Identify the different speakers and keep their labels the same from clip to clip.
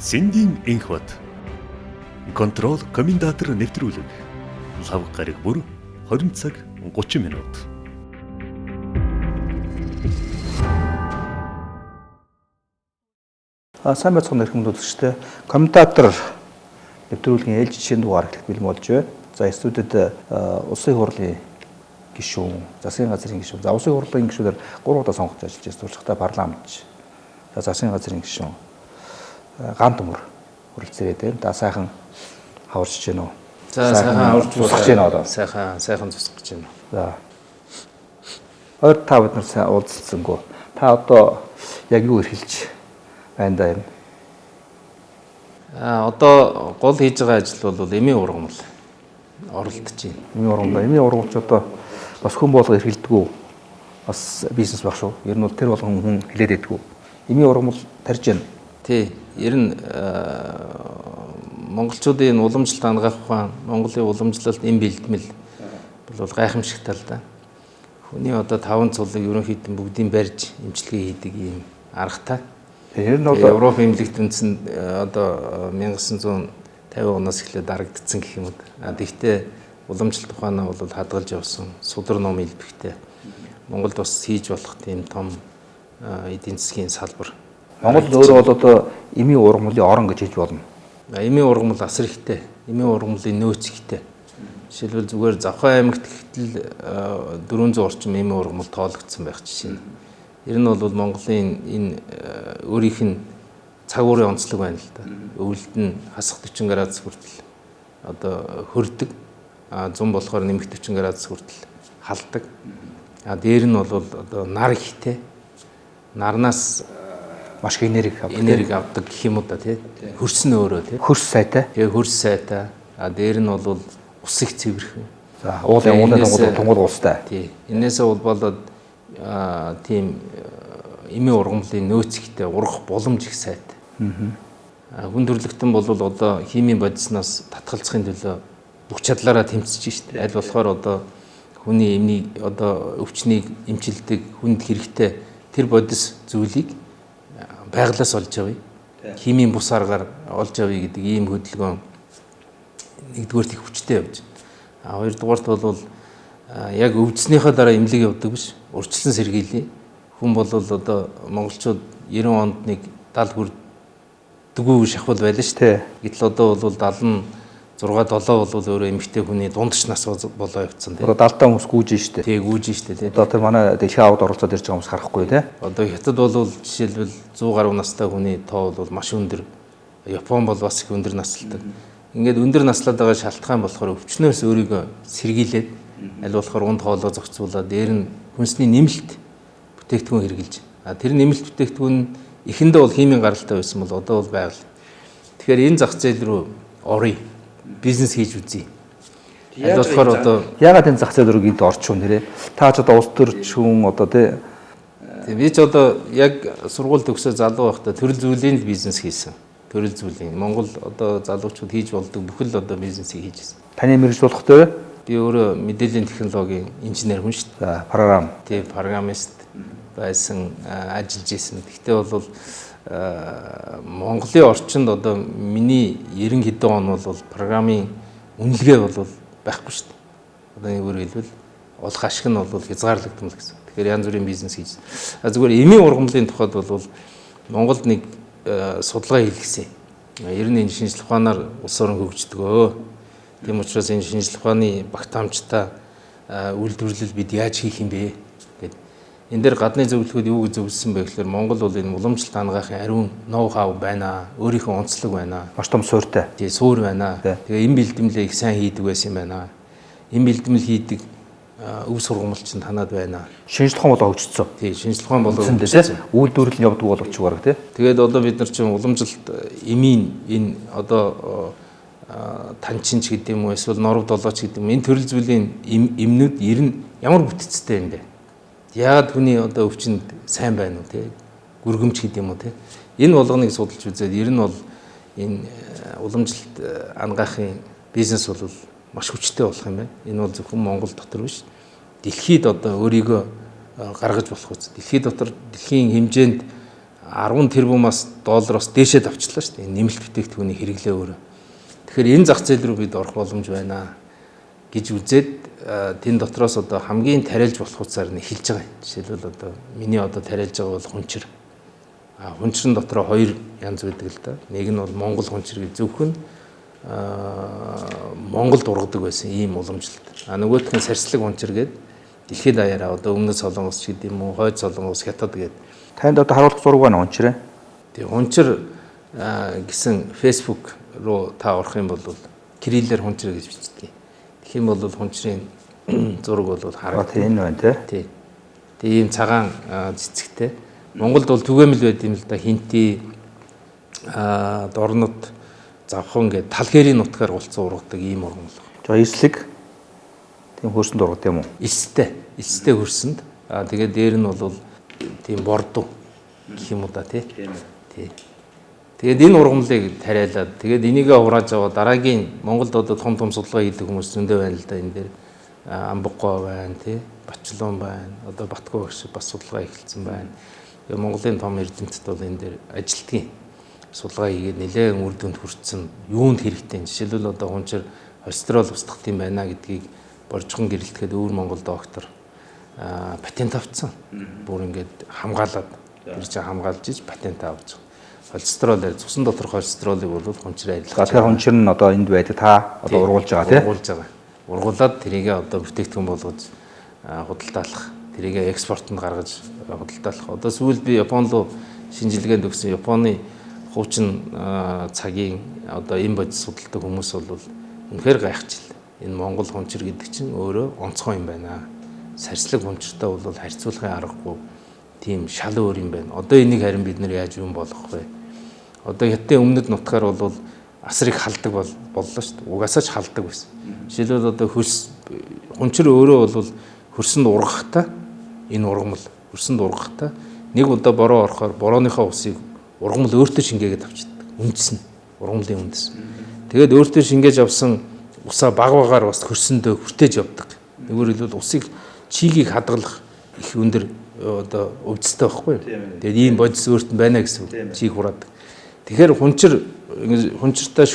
Speaker 1: Сэндийн энх бод. Контрол комендатор нэвтрүүлэг. Лав гараг бүр 20 цаг 30 минут.
Speaker 2: Сайн байцгаана эрхэм үзэгчдээ. Комментатор нэвтрүүлгийн ээлж жишээний дугаар эхлэх бэлэн болж байна. За студид улсын хурлын гишүүн, засгийн газрын гишүүн, за улсын хурлын гишүүдээр 3 удаа сонгогдож ажиллаж байна. Туршлагатай парламентч. За засгийн газрын гишүүн Ган Төмөр хүрэлцээд байна. За сайхан хаварч байна уу?
Speaker 3: За сайхан хаварч
Speaker 2: тусгаж байна одоо.
Speaker 3: Сайхан тусгаж байна.
Speaker 2: За. Ойр та бид нар сайн уулзсангүй. Та одоо яг юу эрхэлж байна да юм?
Speaker 3: Одоо гол хийж байгаа ажил бол эмийн ургамал оролдож байна.
Speaker 2: Эмийн ургамалч одоо бас хүн болго эрхэлдэггүй бас бизнес баг шүү. Ер нь бол тэр болгон хүн хэлээд байдгүй. Эмийн ургамал тарж байна.
Speaker 3: Тий. Ер нь монголчуудын уламжлалт хангах ухаан, Монголын уламжлалт эм бэлтгэл бол гайхамшигтай л да. Хүний одоо 5 цулыг ерөнхийдөө бүгдийг барьж эмчилгээ хийдэг ийм аргатай.
Speaker 2: Ер нь бол
Speaker 3: Европ эмнэлэгт үндсэн одоо 1950 оноос эхлээд дарагдсан гэх юм уу. Гэхдээ уламжлалт ухаанаа бол хадгалж явсан судар ном илбэхтэй. Монголд бас хийж болох тийм том эдийн засгийн салбар.
Speaker 2: Монгол өөрөө бол одоо эмийн ургамлын орон гэж хэлж болно.
Speaker 3: Эмийн ургамал асар ихтэй. Эмийн ургамлын нөөц ихтэй. Жишээлбэл зүгээр Завхан аймагт гэтэл 400 орчим эмийн ургамал тоологдсон байх жишээ. Ер нь бол Монголын энэ өөрийнх нь цаг уурын онцлог байна л да. Өвөлд нь хасах 40 градус хүртэл одоо хөрдөг. Зун болохоор нэмэх 40 градус хүртэл халдаг. Дээр нь бол одоо нар ихтэй. Нарнаас
Speaker 2: маш их энерги
Speaker 3: авдаг гэх юм уу да тий. Хөрс нь өөрөө тий.
Speaker 2: Хөрс сайтай.
Speaker 3: Тэгээ хөрс сайтай. Дээр нь бол ус их цэвэрхэн.
Speaker 2: За уулын тунгал устай.
Speaker 3: Тий. Энээсээ болоод тийм эмийн ургамлын нөөц ихтэй ургах боломж их сайтай. Хүн төрөлхтөн бол одоо химийн бодиснаас татгалзахын төлөө бүх чадлаараа тэмцэж штэ. Аль болохоор одоо хүний эмний одоо өвчнийг эмчилдэг хүнд хэрэгтэй тэр бодис зүйлийг байглаас олж авъя. Химийн бус аргаар олж авъя гэдэг ийм хөдөлгөөн нэгдүгээрт их хүчтэй явж байна. Хоёрдугаарт бол яг өвдснийхаа дараа эмнэлэг явдаг биш. Урьдчилан сэргийлээ. Хүн бол одоо монголчууд 90 онд нэг 70 хүрдэггүй шахвал байлаа шүү дээ. Гэтэл одоо бол 76 7 бол өөрөө эмэгтэй хүний дундч нас болоо явцсан тийм.
Speaker 2: Одоо 70 таа хүмүүс гүйж штэ.
Speaker 3: Тий гүйж штэ тийм.
Speaker 2: Одоо тэр манай дэлхийн аваад оролцоод ирж байгаа хүмүүс харахгүй тийм.
Speaker 3: Одоо хятад бол жишээлбэл 100 гаруй настай хүний тоо бол маш өндөр. Япон бол бас их өндөр наслтай. Ингээд өндөр наслаад байгаа шалтгаан болохоор өвчнөөс өөрийгөө сэргийлээд аль болохоор унд хоолоо зохицуулаад дээр нь хүнсний нэмэлт бүтээгдэхүүн хэрэгжилж. Тэр нэмэлт бүтээгдэхүүн эхэндээ бол химийн гаралтай байсан бол одоо бол байгаль. Тэгэхээр энэ зах зээл рүү оръё. Бизнес хийж үзье. Аль болохоор одоо
Speaker 2: ягаад энэ зах зээл рүү энд орчих вэ нэрээ? Та ч одоо улс төрчүүн одоо тий.
Speaker 3: Би ч одоо яг сургууль төгсөө залуу байхдаа төрөл зүйлийн бизнес хийсэн. Төрөл зүйлийн Монгол одоо залуучууд хийж болдог бүхэл одоо бизнесийг хийжсэн.
Speaker 2: Таны мэргэжил болох дээр
Speaker 3: би өөрөө мэдээллийн технологийн инженер хүн шүү дээ.
Speaker 2: За програм.
Speaker 3: Тий программист байсан ажиллаж исэн. Гэхдээ бол Монголын орчинд одоо миний 90 хэдэн он бол программын үнэлгээ бол байхгүй шүү дээ. Одоо өөрөөр хэлбэл олох ашиг нь бол хязгаарлагдсан л гэсэн. Тэгэхээр янз бүрийн бизнес хийж. Зүгээр эмийн ургамлын тухайд бол Монголд нэг судалгаа хийлгэсэн. Ер нь энэ шинжилгээ ухаанаар улс орон хөгждөг. Тийм учраас энэ шинжилгээ ухааны багтаамжтай үйлдвэрлэл бид яаж хийх юм бэ гэдэг. Энэ дээр гадны зөвлөгөөд юу гэж зөвлөсөн бэ гэхээр Монгол бол энэ уламжлалт хангахын ариун ноу хау байна. Өөрийнхөө онцлог байна.
Speaker 2: Маш том суурьтай.
Speaker 3: Тий суур байна. Тэгээ эм бэлтгэлээ их сайн хийдэг байсан юм байна. Эм бэлтгэл хийдэг өв сургамалч нь танаад байна.
Speaker 2: Шинжилгээ ухаан болоо хөгжсөн.
Speaker 3: Тий шинжилгээ ухаан болоо хөгжсөн.
Speaker 2: Үйлдвэрлэл нь явдаг боловч уураг тий.
Speaker 3: Тэгээд одоо бид нар чинь уламжлалт эмийн энэ одоо танчин ч гэдэг юм уу эсвэл норов долооч гэдэг юм. Энэ төрөл зүйлийн эмнүүд ер нь ямар бүтцтэй юм бэ? Яагаад хүний одоо өвчнөд сайн байна уу те? Гүргэмч гэдэг юм уу те? Энэ болгоныг судалж үзээд ер нь бол энэ уламжлалт ангаахын бизнес бол маш хүчтэй болох юм байна. Энэ бол зөвхөн Монгол дотор биш. Дэлхийд одоо өөрийгөө гаргаж болох үз. Дэлхийн дотор дэлхийн хэмжээнд 10 тэрбумаас доллароос дээшээ давчлаа шүү дээ. Нэмэлт бүтээгдэхүүний хэрэглээ өөрөө. Тэгэхээр энэ зах зээл рүү бид орох боломж байна гэж үзээд тэн дотроос одоо хамгийн тариалж болох хуцаар нь эхэлж байгаа. Жишээлбэл одоо миний одоо тариалж байгаа бол хунчир. Хунчрын дотроо хоёр янз байдаг л да. Нэг нь бол Монгол хунчир гэж зөвхөн Монголд ургадаг байсан ийм уламжлалт. Нөгөөх нь сарслаг хунчир гэдэг дэлхийд даяараа одоо өмнөд Солонгос ч гэдэг юм уу, хойд Солонгос, Хятад гэдэг.
Speaker 2: Танд одоо харуулах зураг байна хунчир.
Speaker 3: Тэгээ хунчир гэсэн Facebook руу та орох юм бол кириллээр хунчир гэж бичдэг. Тэгэх юм бол хунчрын зураг бол харагдана.
Speaker 2: Тийм байна тий.
Speaker 3: Тэгээ ийм цагаан цэцэгтэй. Монголд бол түгээмэл байд юм л да. Хинти дорнод завхан гэдэг талхэрийн нутгаар голцсон ургадаг ийм ургамал.
Speaker 2: За эслэг тийм хөрсөнд ургадаг юм уу?
Speaker 3: Элстэй хөрсөнд. Тэгээд дээр нь бол тийм бордуу гэх юм уу да тий. Тэгээд энэ ургамлыг тариалаад тэгээд энийгээ хурааж аваа дараагийн Монголд одоо том судалгаа хийдэг хүмүүс зөндөө байна л да. Энэ дээр Амбуггой байна тий. Бачлон байна. Одоо Батгуу багш бас судалгаа эхэлсэн байна. Тэгээд Монголын том эрдэмтдүүд бол энэ дээр ажилтгийн судалгаа хийгээд нэлээд үр дүнд хүрсэн юунд хэрэгтэй. Жишээлбэл одоо хунчир холестерол устгах юм байна гэдгийг боржхон гэрэлтгэхэд өвөр Монгол доктор патент авсан. Бүр ингээд хамгаалаад тэр чинь хамгаалж иж патент авч. Холестеролээр цусан доторх холестеролыг бол хунчир арилгах.
Speaker 2: Тэгэхээр хунчир нь одоо энд байдаг та одоо ургуулж байгаа тийм.
Speaker 3: Ургуулж байгаа. Ургуулад тэрийгээ одоо бүтээгдэхүүн болгож худалдаалах. Тэрийгээ экспортод гаргаж худалдаалах. Одоо сүүлд би Японд руу шинжилгээнд өгсөн Японы хуучин цагийн одоо энэ бодис судалдаг хүмүүс бол үнэхээр гайхчихлаа. Энэ Монгол хунчир гэдэг чинь өөрөө онцгой юм байна. Сарслаг хунчиртай бол харьцуулахын аргагүй тийм шал өөр юм байна. Одоо энийг харин бид нэр яаж юм болгох вэ? Одоо хятадын өмнөд нутгаар бол асрыг халдаг боллоо шүү дээ. Угаасаа ч халдаг байсан. Жишээлбэл одоо хунчир өөрөө бол хөрсөнд ургахтаа энэ ургамал хөрсөнд ургахтаа нэг удаа бороо орохоор борооныхоо усыг ургамал өөртөө шингээгээд авчдаг. Үндэс нь ургамлын үндэс. Тэгээд өөртөө шингээж авсан усаа багаар бас хөрсөндөө хүртээж явдаг. Нэгөр хэлбэл усыг чигийг хадгалах их өндөр одоо өвдөлттэй байхгүй юу? Тэгээд ийм бодис өөрт нь байна гэсэн чиг хураадаг. Тэгэхээр хунчиртай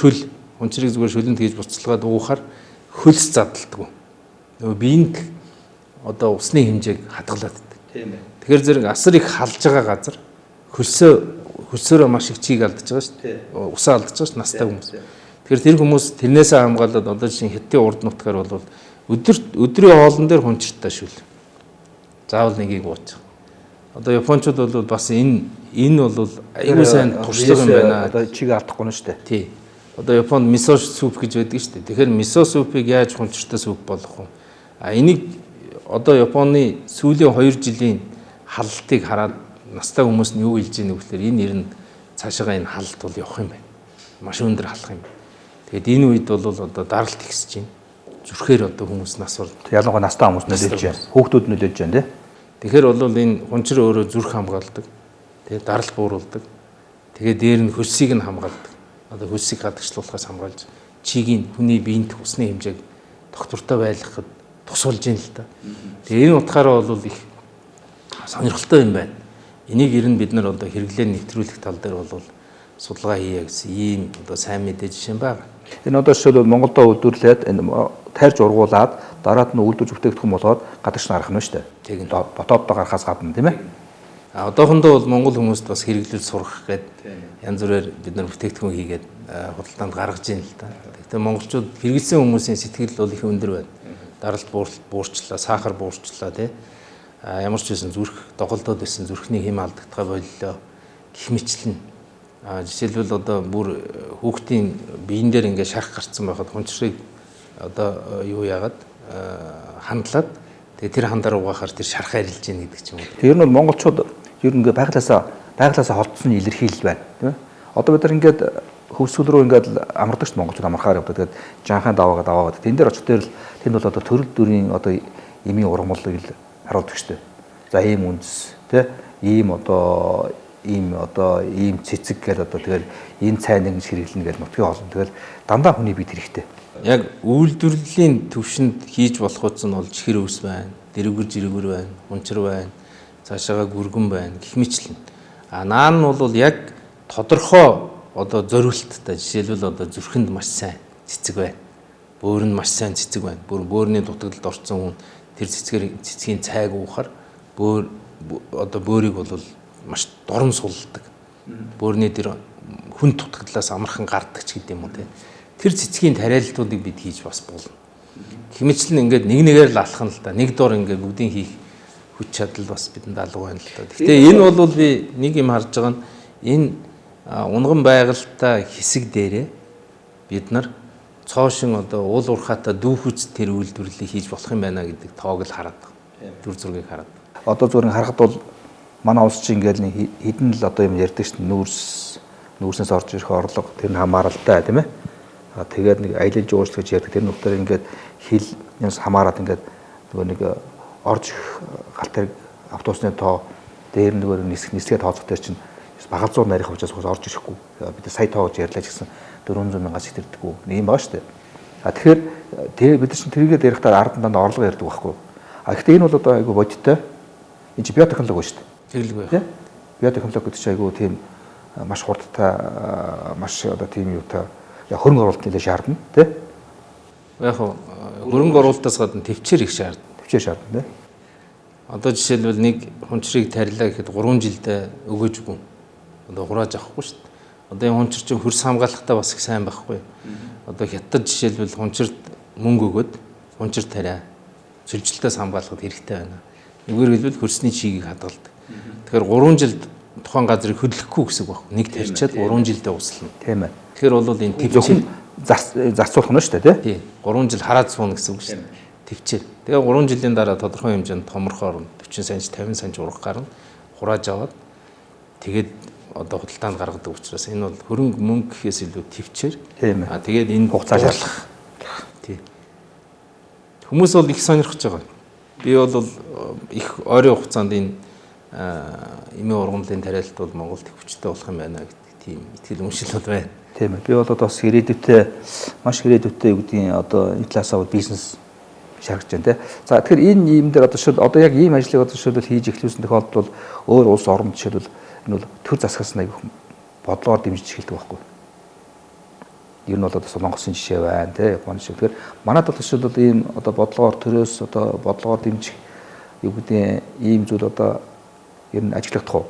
Speaker 3: хунчирыг зүгээр шүлэнд хийж буцалгаад уухаар хөлс задалдаг. Нөгөө биеинд одоо усны хэмжээг хадгалаад байдаг. Тэгэхээр зэрэг асар их халж байгаа газар хөлсөөрөө маш их чийг алдаж байгаа шүү дээ. Усаа алдаж байгаа шүү настай хүмүүс. Тэгэхээр тэр хүмүүс тэрнээсээ хамгаалаад одоо жишээ хятадын урд нутгаар бол өдрийн хоолн дээр хунчиртай шүл. Заавал нэгийг уучих. Одоо японочууд бол бас энэ бол аюул сайн туршлага юм байна.
Speaker 2: Одоо чиг алдахгүй нь шүү дээ.
Speaker 3: Тий. Одоо Японд мисо суп гэж байдаг шүү дээ. Тэгэхээр мисо супыг яаж хунчиртай суп болгох вэ? Энийг одоо Японы сүүлийн 2 жилийн халалтыг хараад настай хүмүүс нь юу хэлж ийнэ гэхээр энэ нэр нь цаашаа энэ халалт бол явах юм байна. Маш өндөр халах юм. Тэгэд энэ үед бол одоо даралт ихсэж байна. Зүрхээр одоо хүмүүс нас бол
Speaker 2: ялангуяа настай хүмүүс нөлөөлж байна. Хүүхдүүд нөлөөлж байна тий.
Speaker 3: Тэгэхээр бол энэ хунчир өөрөө зүрх хамгаалдаг. Тэгээ даралт бууруулдаг. Тэгээ дээр нь хөлсийг нь хамгаалдаг. Одоо хөлсийг гадагшлуулахаас хамгаалж чигийн хүний биеийн усны хэмжээг доктортой байлгахад тусалж ийн л та. Тэгээ энэ утгаараа бол их сонирхолтой юм байна. Энийг ер нь бид нар одоо хэрэглээ нэвтрүүлэх тал дээр бол судалгаа хийе гэсэн ийм одоо сайн мэдээ жишээ байгаа.
Speaker 2: Энэ одоо жишээлбэл Монголдо үйлдвэрлээд энэ тарьж ургуулад дараад нь үйлдвэрж бүтээгдэхүүн болгоод гадагш гарах нь шүү дээ.
Speaker 3: Тийм.
Speaker 2: Дотооддоо гарахаас гадна тийм ээ.
Speaker 3: Одоохондоо бол Монгол хүмүүст бас хэрэглэл сурах гэдэг янз бүрээр бид нар бүтээгдэхүүн хийгээд худалдаанд гаргаж ийн л та. Гэхдээ монголчууд хэрэгэлсэн хүмүүсийн сэтгэл бол их өндөр байна. Даралт буурчлаа, сахар буурчлаа тий. Ямар ч байсан зүрх доголдоод байсан зүрхний хэм алдагдгаа боллоо гэх мэтлэн. Жишээлбэл одоо бүр хүүхдийн биеийн дээр ингээ шарх гарцсан байхад хунчрыг одоо юу яагаад хандлаад тэгээ тэр хандаар угаахаар тэр шарх арилж ийн гэдэг ч юм уу.
Speaker 2: Тэр нь бол монголчууд ер нь ингээ байглаасаа холдсон илэрхийлэл байна тийм ээ. Одоо бид нар ингээд хөвсгөл рүү ингээд амардаг ш монголчууд амархаар явдаг. Тэгээд жанхаа даваагаад тэн дээр очихдэр л тэнд бол одоо төрөл дүрийн одоо эмийн ургамлыг л харуулдаг штэ. За ийм үндэс тийм ийм цэцэг гэдэг одоо тэгэл энэ цайныг гэж хэрэглэнэ гэж нутгийн хоолн. Тэгэл дандаа хүний бие хэрэгтэй.
Speaker 3: Яг үйлдвэрлэлийн төвшөнд хийж болох үс нь бол чихэр өвс байна, дэрэгүр жирэгүр байна, хунчир байна, цаашаага гүргэн байна гэх мэтлэн. Наан нь бол яг тодорхой одоо зориулттай жишээлбэл одоо зүрхэнд маш сайн цэцэг байна. Бөөр нь маш сайн цэцэг байна. Бөөрийн дутагдлалд орсон хүн тэр цэцгийн цайг уухаар бөөрийг бол маш дорн сулдаг. Бөөрний тэр хүн дутагдлаас амархан гардаг ч гэдэм юм уу те. Тэр цэцгийн тариаллуудыг бид хийж бас болно. Хэмэчлэн ингээд нэг нэгээр л алхах нь л да. Нэг дор ингээд бүгдийг хийх хүч чадал бас бидэнд алга байна л да. Гэхдээ энэ бол би нэг юм харж байгаа нь энэ унган байгальтай хэсэг дээрээ бид нар цоошин одоо уул уурхаатай дүүхүц тэр үйлдвэрлэлийг хийж болох юм байна гэдэг тоог л хараад байгаа. Дүр зургийг хараад.
Speaker 2: Одоо зүгээр харахад бол манай улс чинь ингээд хідэн л одоо юм ярьдаг шүү дээ. Нүүрснээс орж ирэх орлого тэр нь хамааралтай тийм ээ. Тэгээд нэг аялал жуулчлал гэж ярьдаг. Тэр нөхдөр ингээд хил юмс хамаарат ингээд нөгөө нэг орж галт хэрэг автобусны тоо дээр нөгөө нисгээ тооцох дээр чинь багал зур нарийнх учраас орж ирэхгүй. Бид сая тоо гэж ярьлаа ч гэсэн 400 мянгаас итердэггүй. Нэг юм байгаа шүү дээ. Тэгэхээр бид чинь тэрийгээ ярихдаа ард дандаа орлого ярьдаг байхгүй. Гэхдээ энэ бол одоо айгүй бодиттой. Энэ чинь биотехнологи шүү дээ.
Speaker 3: Тэглэг байх.
Speaker 2: Биотехнологи гэдэг чинь айгүй тийм маш хурдтай маш одоо тийм юутай хөрөнгө оруулалт нэлээд шаардна тий.
Speaker 3: Яг хөрөнгө оруулалтаас гадна төвчээр их шаардна.
Speaker 2: Төвчээр шаардна тий.
Speaker 3: Одоо жишээлбэл нэг хунчрыг тарилаа гэхэд 3 жилдээ өгөөж үгүй. Одоо хурааж авахгүй шүү дээ. Одоо энэ хунчир чинь хөрс хамгаалалтаа бас их сайн байхгүй. Одоо хятад жишээлбэл хунчирд мөнгө өгөөд хунчир тариа цөлжилтөөс хамгаалахад хэрэгтэй байна. Нэггээр хэлбэл хөрсний чигийг хадгалдаг. Тэгэхээр 3 жилд тухайн газрыг хөдлөхгүй гэсэн үг байна. Нэг тарьчаад 3 жилдээ услана.
Speaker 2: Тийм ээ.
Speaker 3: Тэгэхээр бол энэ төвчээр
Speaker 2: зарцуулах нь шүү дээ тий.
Speaker 3: 3 жил хараад суuna гэсэн үг шүү дээ. Төвчээр. Тэгээ 3 жилийн дараа тодорхой хэмжээнд томорхоор 40 санч 50 санч урах гарна. Хурааж аваад тэгээд одоо худалдаанд гаргадаг учраас энэ бол хөрөнгө мөнгө гэхээс илүү төвчээр.
Speaker 2: Тийм ээ.
Speaker 3: Тэгээд энэ
Speaker 2: хугацаа шаардах.
Speaker 3: Тий. Хүмүүс бол их сонирхож байгаа. Би бол их ойрын хугацаанд энэ эмийн ургамлын тариалт бол Монголд их хүчтэй болох юм байна гэдэг тийм итгэл үншил бол байна.
Speaker 2: Тийм ээ. Би бол одоо бас ирээдүйдээ маш ирээдүйдээ юу гэдгийг одоо энэ талаасаа бизнес шаргаж байна те. За тэгэхээр энэ юм дээр одоо яг ийм ажлыг одоо шилбэл хийж эхлүүлсэн тохиолдолд бол өөр улс орнд жишээлбэл энэ бол төр засгаас нэг бодлогоор дэмжиж эхэлдэг байхгүй. Ер нь бол одоо Солонгосын жишээ байна те. Японы жишээ. Тэгэхээр манайд бол жишээлбэл ийм одоо бодлогоор төрөөс одоо бодлогоор дэмжих юу гэдгийг ийм зүйл одоо ер нь ажиглагдах уу?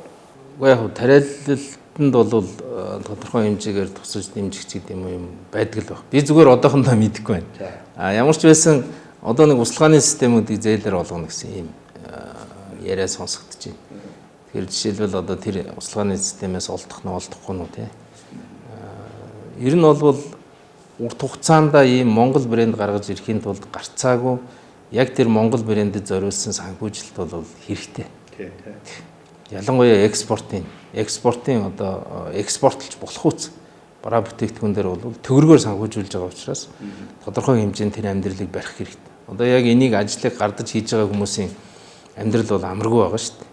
Speaker 3: Уу яг тариалалтанд бол тодорхой хэмжээгээр тусаж дэмжих гэдэг юм байдаг л баг. Би зүгээр одоохондоо мэдэхгүй байна. Ямар ч байсан одоо нэг услгааны системүүдийг зээлээр болгоно гэсэн ийм яриа сонсогдож байна. Тэгэхээр жишээлбэл одоо тэр услгааны системээс олдох нь олдохгүй нь тий. Ер нь бол урт хугацаанд ийм Монгол брэнд гаргаж ирэхийн тулд гарцаагүй яг тэр Монгол брэндэд зориулсан санхүүжилт бол хэрэгтэй. Ялангуяа экспортын одоо экспортлж болох үс бараа бүтээгдэхүүн дээр бол төгрөгөөр санхүүжүүлж байгаа учраас тодорхой хэмжээнд тэр амьдралыг барих хэрэгтэй. Одоо яг энийг ажлыг гардаж хийж байгаа хүмүүсийн амьдрал бол амаргүй байгаа шүү дээ.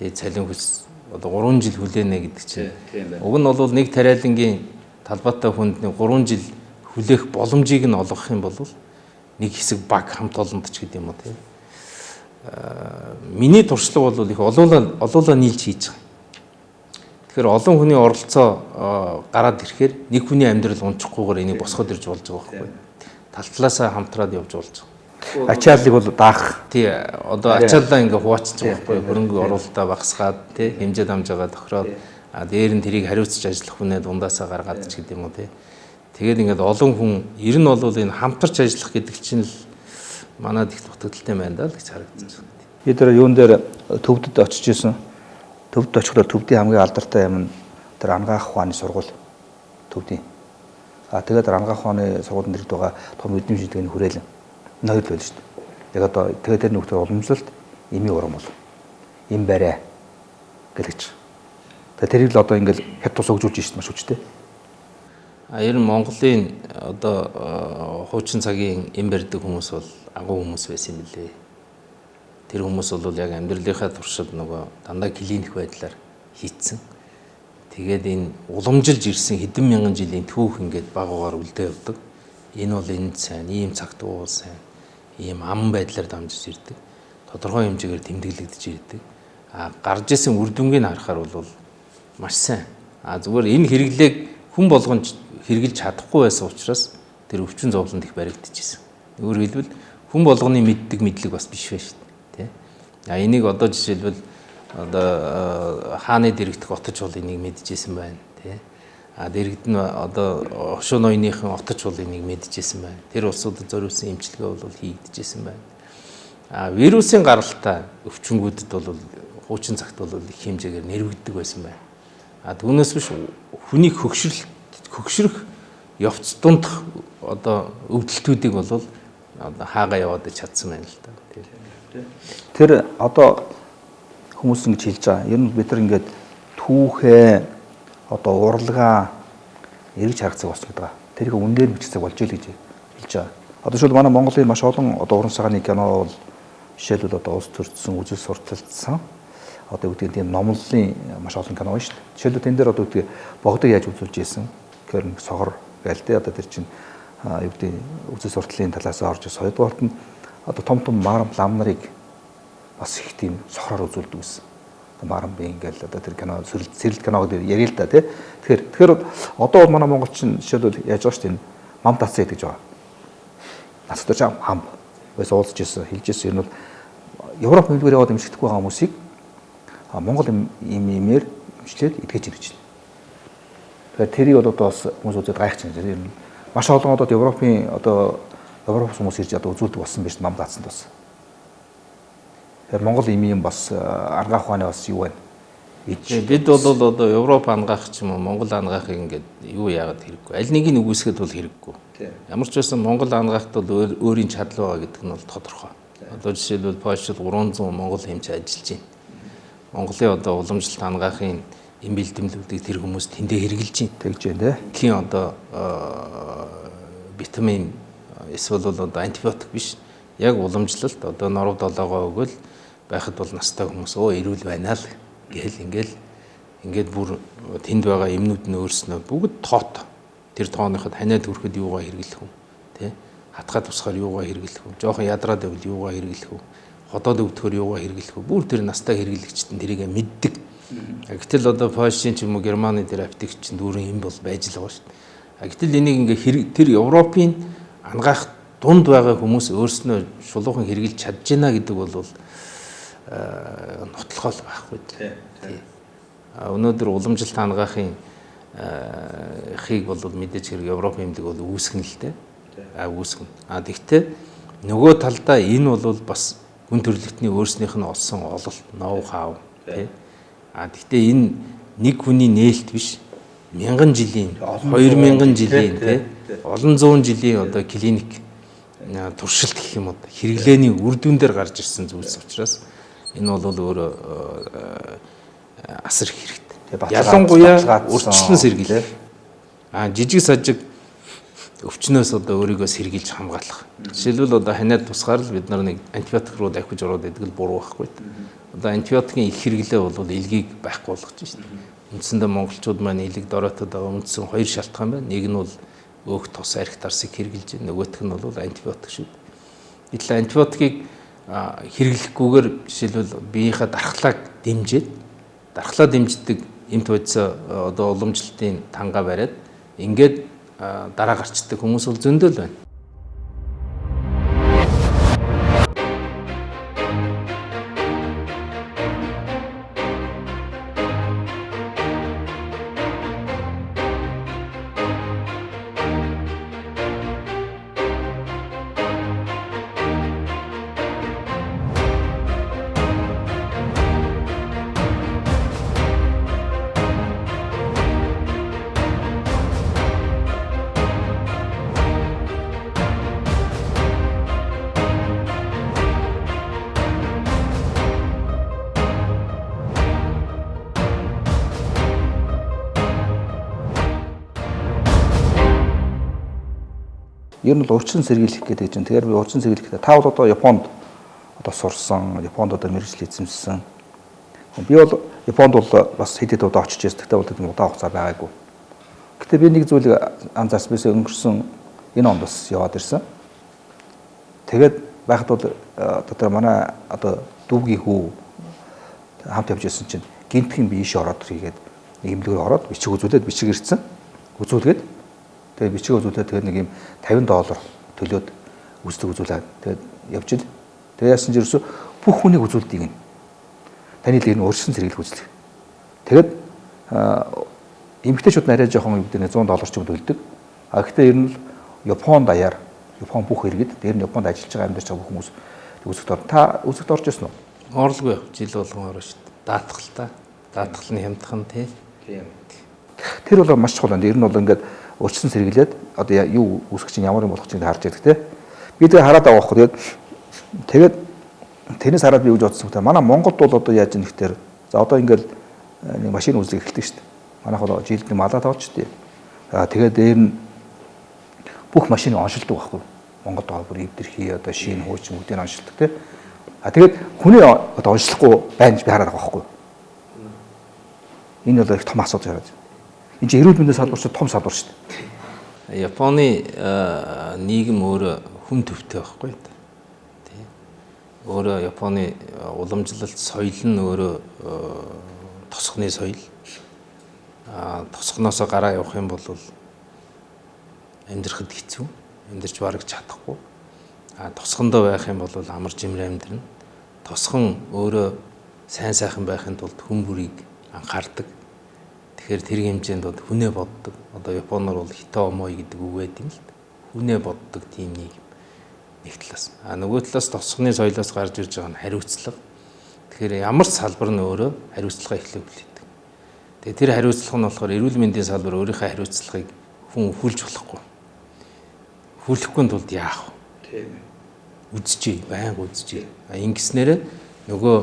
Speaker 3: Тэгээ цалин хүс одоо 3 жил хүлээнэ гэдэг чинь. Уг нь бол нэг тариалангийн талбайтай хүнд 3 жил хүлээх боломжийг нь олгох юм бол нэг хэсэг баг хамт олондч гэдэг юм уу тийм. Миний туршлага бол их олуулаа нийлж хийж байгаа. Тэгэхээр олон хүний оролцоо гараад ирэхээр нэг хүний амьдрал унчихгүйгээр энийг босгоод ирж болж байгаа байхгүй. Тал талаасаа хамтраад явж болж байгаа.
Speaker 2: Ачааллыг бол даах.
Speaker 3: Тий, одоо ачааллаа ингээ хуваачиж байгаа байхгүй. Хөрөнгө оруулалтаа багасгаад тий хэмжээ дамжаагаа тохироод дээр нь тэрийг хариуцж ажиллах хүнээ дундаасаа гаргаад ч гэдэг юм уу тий. Тэгээд ингээд олон хүн ер нь бол энэ хамтарч ажиллах гэдэг чинь л манад их дутагдaltaй байна даа л гэж харагдаж байна.
Speaker 2: Бид тэр юун дээр төвдөд очиж исэн. Төвд очихоор төвдийн хамгийн алдартай юм нь тэр ангаах ухааны сургууль төвдийн. Тэгээд ангаах ухааны сургуулийн дэргэд байгаа том эдийн шинжилгээний хүрээлэн ноёд байл шүү дээ. Яг одоо тэгээд тэр нөхдөр уламжлалт эмийн урам бол эм барай гэлэж. Тэгээд тэрийг л одоо ингээл хэд тус өгжүүлж шүү дээ маш хүчтэй.
Speaker 3: Ер нь Монголын одоо хуучин цагийн эм барьдаг хүмүүс бол агуу хүмүүс байсан юм билээ. Тэр хүмүүс бол яг амьдралынхаа туршид нөгөө дандаа клиник байдлаар хийцэн. Тэгээд энэ уламжилж ирсэн хэдэн мянган жилийн түүх ингээд багуугаар үлдээ явдаг. Энэ бол энд сайн, ийм цагт уул сайн, ийм ам байдлаар дамжиж ирдэг. Тодорхой хэмжээгээр тэмдэглэгдэж ирдэг. Гарч исэн үр дүнгийг харахаар бол маш сайн. Зүгээр энэ хэрэглээг хүн болгон хэрэгжилж чадахгүй байсан учраас тэр өвчин зовлонд их баригдчихсэн. Өөрөөр хэлбэл хүн болгоны мэддэг мэдлэг бас биш байна шүү дээ. Тэ. Энийг одоо жишээлбэл одоо хааны дэрэгдэх отож бол энийг мэдчихсэн байна. Тэ. Дэрэгд нь одоо хошуу ноёныхын отож бол энийг мэдчихсэн байна. Тэр улсуудад зориулсан эмчилгээ бол хийгдэжсэн байна. Вирусын гаралтай өвчнгүүдэд бол хуучин цагт бол их хэмжээгээр нэрвэгддэг байсан байна. Түүнээс биш хүнийг хөгшрөх явц дундах одоо өвдөлтүүдийг бол одоо хаагаа яваад чадсан байна л да.
Speaker 2: Тэр одоо хүмүүс ингэж хэлж байгаа. Ер нь бид нар ингээд түүхээ одоо урлагаа эргэж харах цаг болсон гэдэг. Тэрийг үнээр бичих цаг болж ийл гэж хэлж байгаа. Одоо шууд манай Монголын маш олон одоо уран цагааны кино бол жишээлбэл одоо улс төрсөн, үзэл сурталчилсан одоо үүдгийн тийм номлолын маш олон кино байна шүү дээ. Жишээлбэл тэн дээр одоо үүдгийг богдыг яаж үзүүлж ийсэн гэрн сохор гээл тэ одоо тэр чинь юу гэдэг үзэл сурталын талаас орж ис хоёрдугаарт нь одоо том марам лам нарыг бас их тийм сохроор үзүүлдэг гэсэн. Марам би ингээл одоо тэр кино сэрэлт киног дээр ярил л да тий. Тэгэхээр одоо бол манай монголчин жишээлбэл яаж байгаа шүү дээ. Мам тацаа гэдэг жаа. Настай чам хам байсан уулзж ирсэн хэлж ирсэн юм бол Европ хөлбөр яваад имжигдэхгүй байгаа хүмүүсийг Монгол имээр имжлээд эдгэж ирж байна. Тэгэхээр тэрийг одоо бас хүмүүс үзээд гайхаж байна. Тэр маш олон одоо Европын одоо Европ хүмүүс ирж одоо үзүүлдэг болсон биш мам даацсан бас. Тэгэхээр Монгол имийн бас ангаах ухааны бас юу байна?
Speaker 3: Бид бол одоо Европ ангаах ч юм уу Монгол ангаахыг ингээд юу яагаад хэрэггүй. Аль нэгийг үгүйсгэхэд бол хэрэггүй. Ямар ч байсан Монгол ангаахт бол өөрийн чадал байгаа гэдэг нь бол тодорхой. Одоо жишээлбэл Польшид 300 монгол эмч ажиллаж байна. Монголын одоо уламжлалт ангаахын эм бэлтгэлүүдийг тэр хүмүүс тэндээ хэрэгжилж байна.
Speaker 2: Тэгж байна тий.
Speaker 3: Одоо витамин эсвэл одоо антибиотик биш. Яг уламжлалт одоо норов долоогоо өгөөл байхад бол настай хүмүүс эрүүл байна л гээл ингээд бүр тэнд байгаа эмнүүд нь өөрснөө бүгд тоот. Тэр тооныход ханиад хүрэхэд юугаа хэрэглэх вэ? Тэ? Хатгаад тусгаар юугаа хэрэглэх вэ? Жохон ядраад байвал юугаа хэрэглэх вэ? Ходоод өвдөхөр юугаа хэрэглэх вэ? Бүр тэр настай хэрэглэгчд нь тэрийг мэддэг. Гэтэл одоо Польшийн ч юм уу Германы тэр аптекчд дүүрэн юм бол байж л байгаа шүү дээ. Гэтэл энийг ингээ тэр Европын ангаах дунд байгаа хүмүүс өөрснөө шулуухан хэрэгжилж чадж байна гэдэг бол нотлохоо л байхгүй. Тий. Өнөөдөр уламжлалт ангаахын хийг бол мэдээж хэрэг Европ хэмдэг бол үүсгэн л дээ. Үүсгэн. Тэгтээ нөгөө талдаа энэ бол бас хүн төрөлхтний өөрснийх нь олсон ололт, ноу хав тий. Тэгтээ энэ нэг хүний нээлт биш. 1000 жилийн, 2000 жилийн тий. Олон зуун жилийн одоо клиник туршилт гэх юм уу хэрэглээний үр дүн дээр гарч ирсэн зүйлс учраас энэ бол өөрөө асар их хэрэгтэй. Ялангуяа урьдчилан сэргийлэх. Жижиг сажиг өвчнөөс одоо өөрийгөө сэргийлж хамгаалах. Жишээлбэл одоо ханиад тусгаар л бид нар нэг антибиотик руу давхиж ороод идэх л буруу байхгүй. Одоо антибиотикийн их хэрэглээ бол илгийг байхгүй болгож байна. Үндсэндээ монголчууд маань илэг дороотод байгаа үндсэн хоёр шалтгаан байна. Нэг нь бол өөх тус арх дарсыг хэрэглэж байна. Нөгөөх нь бол антибиотик шүү. Гэтэл антибиотикийг хэрэглэхгүйгээр жишээлбэл биеийнхээ дархлааг дэмждэг эмт бодисоо одоо уламжлалтын тангаа бариад ингээд дараа гарчдаг хүмүүс бол зөндөл байна.
Speaker 2: Ер нь урьдчилан сэргийлэх гэдэг чинь тэгэхээр би урьдчилан сэргийлэхдээ та бол одоо Японд одоо сурсан, Японд одоо мэргэжил эзэмшсэн. Би бол Японд бол бас хэд хэд удаа очиж ирсэн. Тэгтээ бол тийм удаан хугацаа байгаагүй. Гэтэ би нэг зүйлийг анзаарсан бисээ өнгөрсөн энэ онд бас яваад ирсэн. Тэгээд байхад бол одоо манай одоо дүүгийн хүү хамт явж ирсэн чинь гинтхэн би ийш ороод хийгээд нэг имлэгөөр ороод бичиг үзүүлээд бичиг ирсэн. Үзүүлгээд тэгээд бичиг үзүүлээд тэгээд нэг юм $50 төлөөд үздэг үзүүлээд тэгээд явж ил. Тэгээд яасан ч ерөөсө бүх хүнийг үзүүлдэг юм. Таны л энэ өөрчлөн зэрэглэх үзлэг. Тэгээд эмэгтэйчүүд нарийн жоохон юм дээр $100 ч өгдөг. А гэхдээ ер нь Японд даяар Япон бүх иргэд дээр нь Японд ажиллаж байгаа амьдарч байгаа бүх хүмүүс үзэгт орно. Та үзэгт орж ирсэн үү?
Speaker 3: Орлого жил болгон орно шүү дээ. Даатгал та. Даатгал нь хямдхан тий.
Speaker 2: Тэр бол маш чухал. Ер нь бол ингээд өрчсөн сэргэлээд одоо юу үүсгэж чинь ямар юм болох чинь харж яддаг тий. Би тэр хараад байгаа байхгүй. Тэгээд тэрнээс хараад би юу бодсон бэ? Манай Монголд бол одоо яаж юм ихтэй. За одоо ингээд нэг машин үзлэг эхэлдэг шүү дээ. Манайх бол жилд нэг малаа тавч дээ. Тэгээд дээр нь бүх машиныг оншилдог байхгүй. Монголд байгаа бүр эвдэрхий одоо шин хуучин бүгдийг оншилдог тий. Тэгээд хүний одоо онцлохгүй байна би хараад байгаа байхгүй. Энэ бол их том асуудал яриад. Энэ чинь эрүүл мэндийн салбар чинь том салбар шүү дээ.
Speaker 3: Японы нийгэм өөрөө хүн төвтэй байхгүй тий. Өөрөө Японы уламжлалт соёл нь өөрөө тосгоны соёл. Тосгоноосоо гараа явах юм бол амьдрахад хэцүү. Амьдарч бараг чадахгүй. Тосгондоо байх юм бол амар жимрээ амьдрна. Тосгон өөрөө сайн сайхан байхын тулд хүн бүрийг анхаардаг. Тэгэхээр тэр хэмжээнд хүнээ боддог. Одоо Японоор бол хитомой гэдэг үг байд юм л да. Хүнээ боддог тийм нэг талаас. Нөгөө талаас тосгоны соёлоос гарч ирж байгаа нь хариуцлага. Тэгэхээр ямар салбар нь өөрөө хариуцлага эхлэх хүлээдэг. Тэгээ тэр хариуцлага нь болохоор эрүүл мэндийн салбар өөрийнхөө хариуцлагыг хүн хүлж болохгүй. Хүлэхгүй тулд яах вэ? Тийм. Үзчихье, байнга үзчихье. Ингэснээр нөгөө